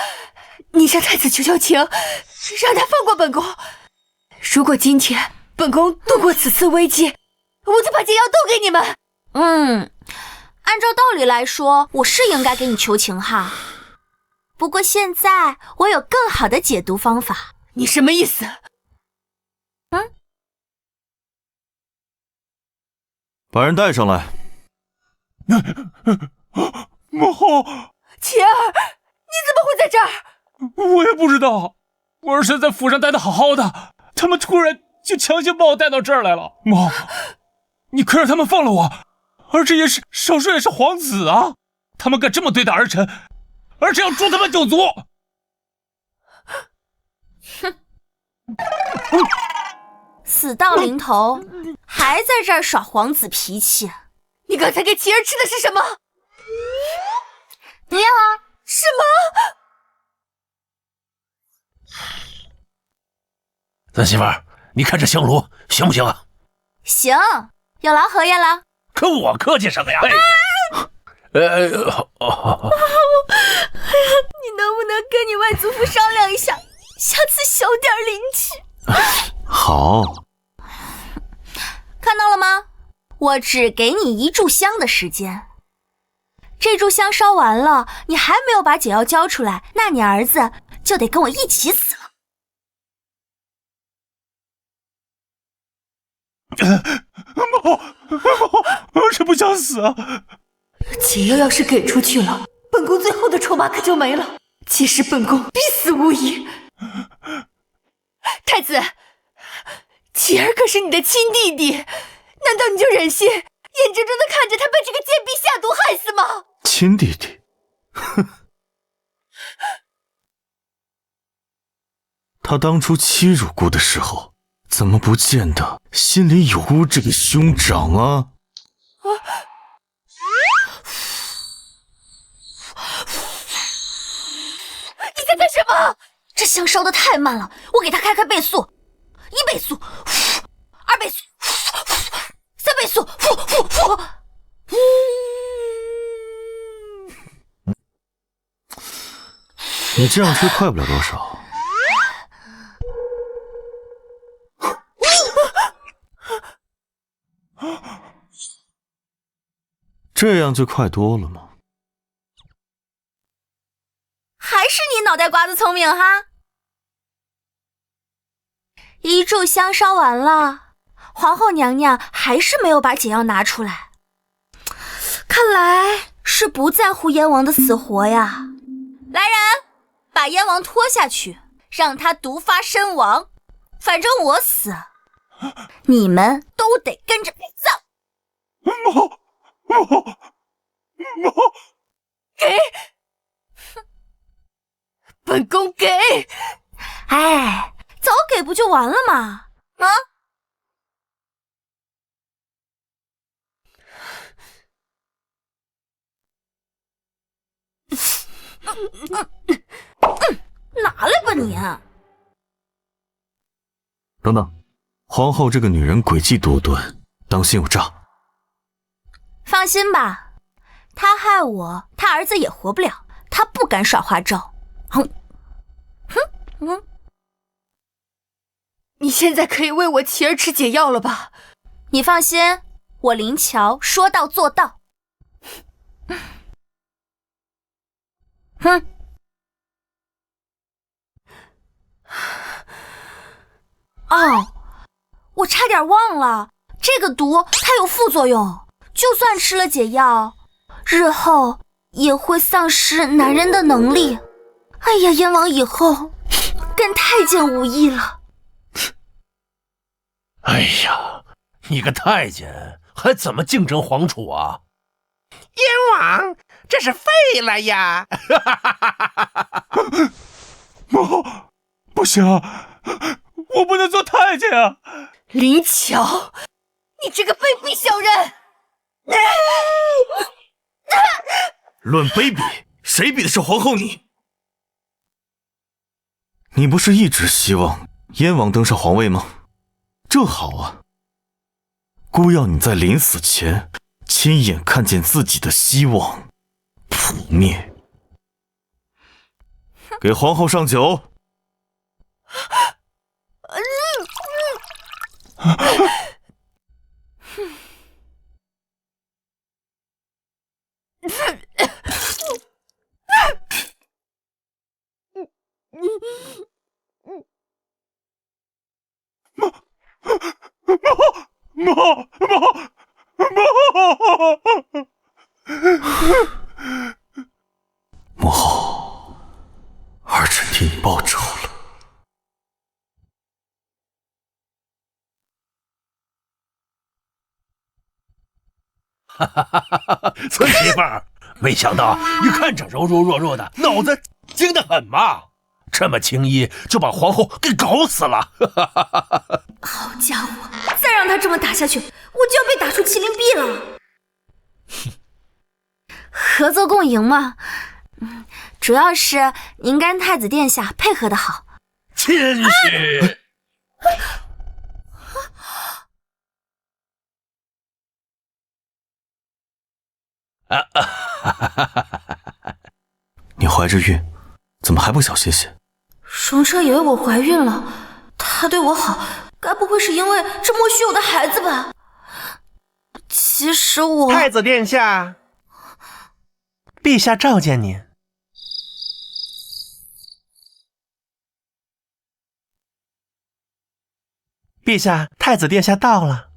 你向太子求求情，让他放过本宫。如果今天本宫度过此次危机，我就把解药都给你们。按照道理来说，我是应该给你求情哈。不过现在我有更好的解毒方法。你什么意思？把人带上来。母后，琪儿，你怎么会在这儿？我也不知道，我儿子在府上待得好好的，他们突然就强行把我带到这儿来了。母，你可让他们放了我，儿子也是少说也是皇子啊，他们敢这么对待儿臣，儿臣要诛他们九族。死到临头，还在这儿耍皇子脾气。你刚才给琪儿吃的是什么？不要啊！什么？咱媳妇儿，你看这香炉行不行啊？行，有劳何爷了。跟我客气什么呀？你能不能跟你外祖父商量一下，下次小点灵气？好。看到了吗？我只给你1炷香的时间。这炷香烧完了，你还没有把解药交出来，那你儿子就得跟我一起死了。我是不想死啊！解药要是给出去了，本宫最后的筹码可就没了。届时本宫必死无疑。太子，启儿可是你的亲弟弟，难道你就忍心眼睁睁的看着他被这个贱婢下毒害死吗？亲弟弟，哼！他当初欺辱姑的时候，怎么不见得心里有姑这个兄长啊？你在干什么？这香烧得太慢了，我给他开倍速，1倍速，2倍速，3倍速，你这样吹快不了多少。这样就快多了吗？还是你脑袋瓜子聪明哈！1炷香烧完了，皇后娘娘还是没有把解药拿出来，看来是不在乎燕王的死活呀。来人，把燕王拖下去，让他毒发身亡。反正我死，你们都得跟着陪葬。给！本宫给！哎，早给不就完了吗？啊！拿来吧你！等等，皇后这个女人诡计多端，当心有诈。放心吧，她害我，她儿子也活不了，她不敢耍花招。你现在可以为我琪儿吃解药了吧？你放心，我林乔说到做到。哼！哦，我差点忘了，这个毒它有副作用，就算吃了解药，日后也会丧失男人的能力。哎呀，燕王以后跟太监无异了。哎呀，你个太监还怎么竞争皇储啊？燕王，这是废了呀！不行，我不能做太监啊！林乔，你这个卑鄙小人！论卑鄙，谁比的是皇后你？你不是一直希望燕王登上皇位吗？正好啊，姑要你在临死前亲眼看见自己的希望扑灭。给皇后上酒。母后，儿臣替你报仇了。哈哈哈哈哈！孙媳妇儿，没想到你看着柔柔弱弱的，脑子精得很嘛！这么轻易就把皇后给搞死了！好家伙，再让他这么打下去，我就要被打出麒麟臂了。合作共赢嘛，主要是您跟太子殿下配合的好。谦虚。你怀着孕，怎么还不小歇歇？荣彻以为我怀孕了，他对我好，该不会是因为这莫须有的孩子吧？其实我……太子殿下，陛下召见您。陛下，太子殿下到了。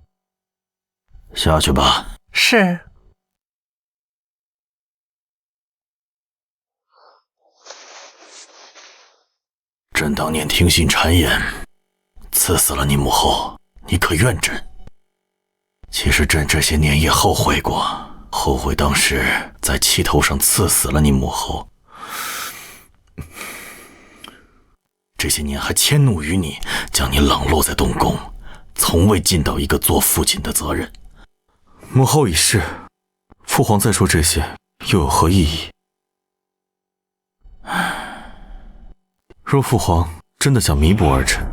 下去吧。是。朕当年听信谗言，刺死了你母后，你可怨朕？其实朕这些年也后悔过，后悔当时在气头上刺死了你母后。这些年还迁怒于你，将你冷落在东宫，从未尽到一个做父亲的责任。母后已逝，父皇再说这些又有何意义？若父皇真的想弥补儿臣，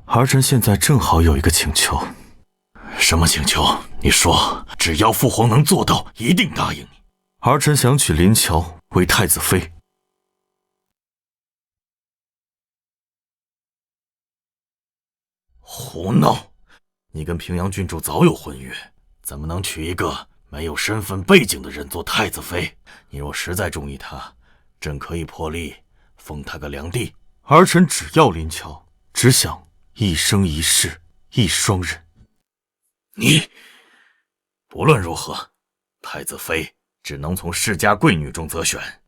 儿臣现在正好有一个请求。什么请求？你说，只要父皇能做到，一定答应你。儿臣想娶林乔为太子妃。胡闹！你跟平阳郡主早有婚约，怎么能娶一个没有身份背景的人做太子妃？你若实在中意她，朕可以破例封她个良娣。儿臣只要林乔，只想一生一世一双人。你不论如何，太子妃只能从世家贵女中择选，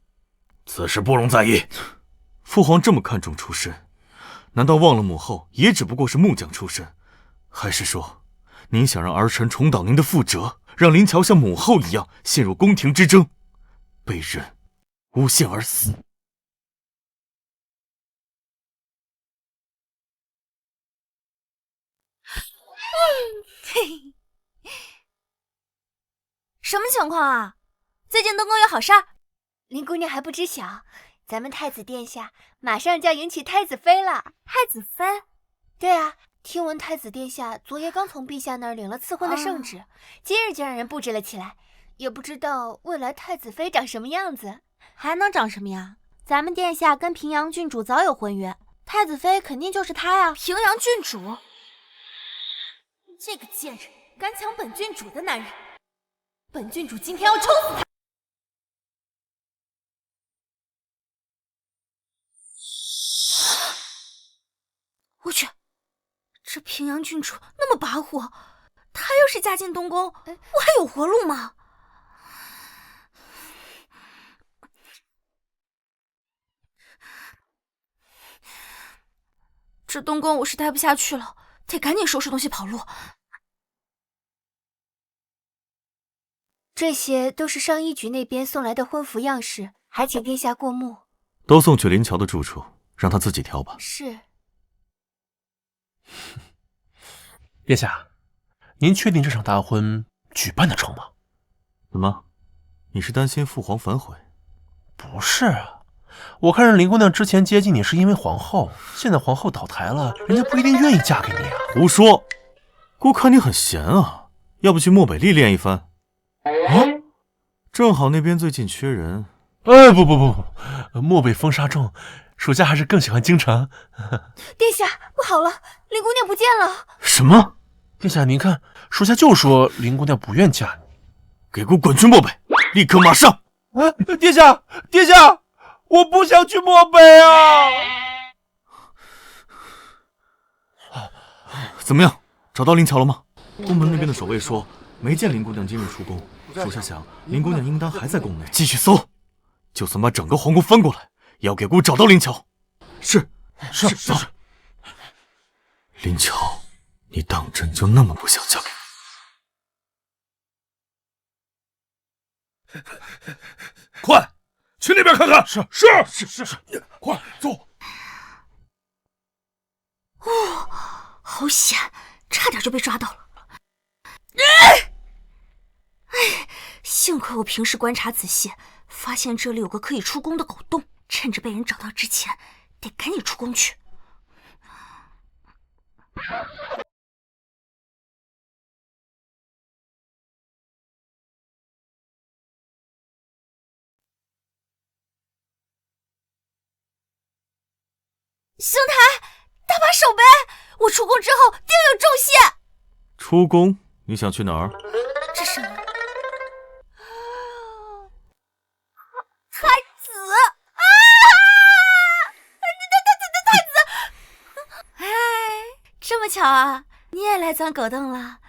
此事不容在意。父皇这么看重出身，难道忘了母后也只不过是木匠出身？还是说，您想让儿臣重蹈您的覆辙，让林乔像母后一样陷入宫廷之争，被人诬陷而死？嘿，什么情况啊？最近东宫有好事儿？林姑娘还不知晓，咱们太子殿下马上就要迎娶太子妃了。太子妃？对啊，听闻太子殿下昨夜刚从陛下那儿领了赐婚的圣旨，今日就让人布置了起来。也不知道未来太子妃长什么样子，还能长什么样？咱们殿下跟平阳郡主早有婚约，太子妃肯定就是她呀。平阳郡主？这个贱人敢抢本郡主的男人，本郡主今天要抽死他！我去，这平阳郡主那么跋扈，她要是嫁进东宫，我还有活路吗？这东宫我是待不下去了，得赶紧收拾东西跑路。这些都是上衣局那边送来的婚服样式，还请殿下过目。都送去林乔的住处，让他自己挑吧。是。殿下，您确定这场大婚举办得成吗？怎么，你是担心父皇反悔？不是啊，我看着林姑娘之前接近你是因为皇后，现在皇后倒台了，人家不一定愿意嫁给你啊。胡说！姑看你很闲啊，要不去漠北历练一番？正好那边最近缺人。不，漠北风沙重，属下还是更喜欢京城。殿下，不好了，林姑娘不见了。什么？殿下您看，属下就说林姑娘不愿嫁你。给姑滚去漠北，立刻马上！殿下，我不想去漠北啊！怎么样，找到林乔了吗？宫门那边的守卫说没见林姑娘今日出宫，属下想林姑娘应当还在宫内。继续搜，就算把整个皇宫翻过来，也要给姑找到林乔。是。林乔，你当真就那么不想嫁给我？快去那边看看！是，快走！好险，差点就被抓到了。幸亏我平时观察仔细，发现这里有个可以出宫的狗洞，趁着被人找到之前，得赶紧出宫去。兄台，大把手呗！我出宫之后定有重谢。出宫？你想去哪儿？是什么？太子啊！太子！哎，这么巧啊，你也来钻狗洞了？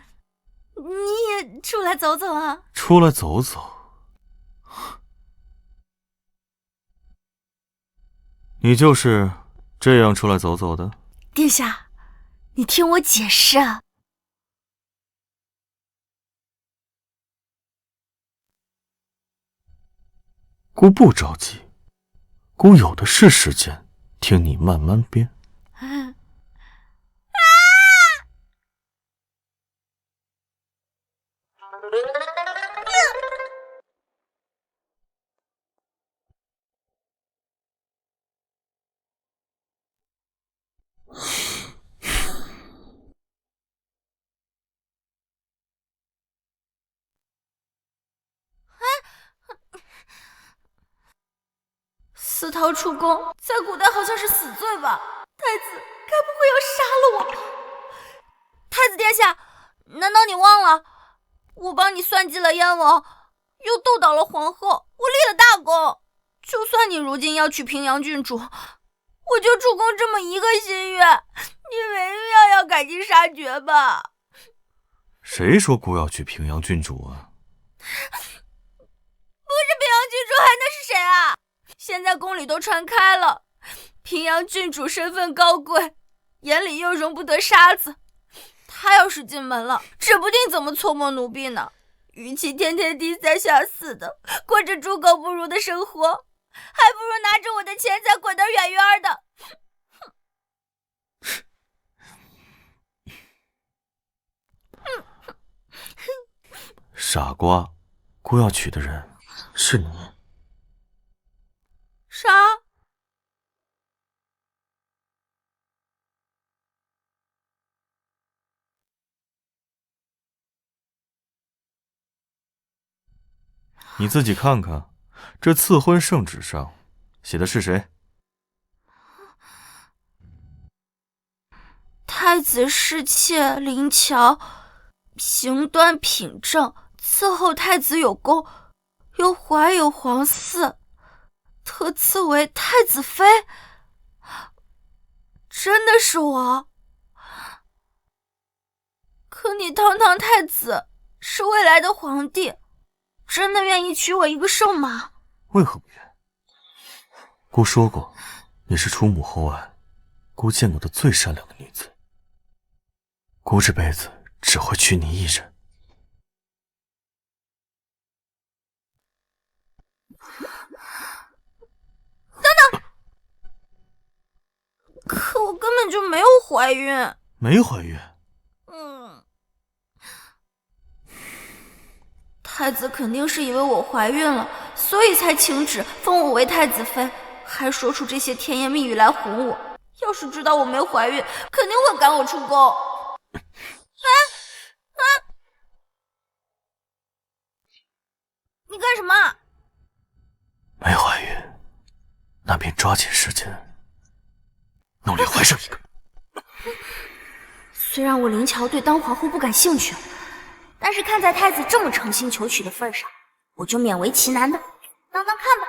你也出来走走啊？出来走走？你就是这样出来走走的？殿下，你听我解释啊。姑不着急，姑有的是时间，听你慢慢编。私逃出宫，在古代好像是死罪吧？太子该不会要杀了我吧？太子殿下，难道你忘了我帮你算计了燕王，又斗倒了皇后，我立了大功？就算你如今要娶平阳郡主，我就出宫这么一个心愿，你没必要赶尽杀绝吧？谁说姑要娶平阳郡主啊？不是平阳郡主还能是谁啊？现在宫里都传开了，平阳郡主身份高贵，眼里又容不得沙子。她要是进门了，指不定怎么搓磨奴婢呢。与其天天低三下四的过着猪狗不如的生活，还不如拿着我的钱财滚得远远的。傻瓜，姑要娶的人是你。啥？你自己看看，这赐婚圣旨上写的是谁？太子侍妾林乔，行端品正，伺候太子有功，又怀有皇嗣，特赐为太子妃。真的是我？可你堂堂太子，是未来的皇帝，真的愿意娶我一个圣吗？为何不愿？姑说过，你是出母后外姑见过的最善良的女子。姑这辈子只会娶你一人。等等！可我根本就没有怀孕。没怀孕？太子肯定是以为我怀孕了，所以才请旨封我为太子妃，还说出这些甜言蜜语来哄我。要是知道我没怀孕，肯定会赶我出宫。你干什么？没怀孕，那便抓紧时间努力怀上一个。虽然我林乔对当皇后不感兴趣，但是看在太子这么诚心求娶的份上，我就勉为其难的当当看吧。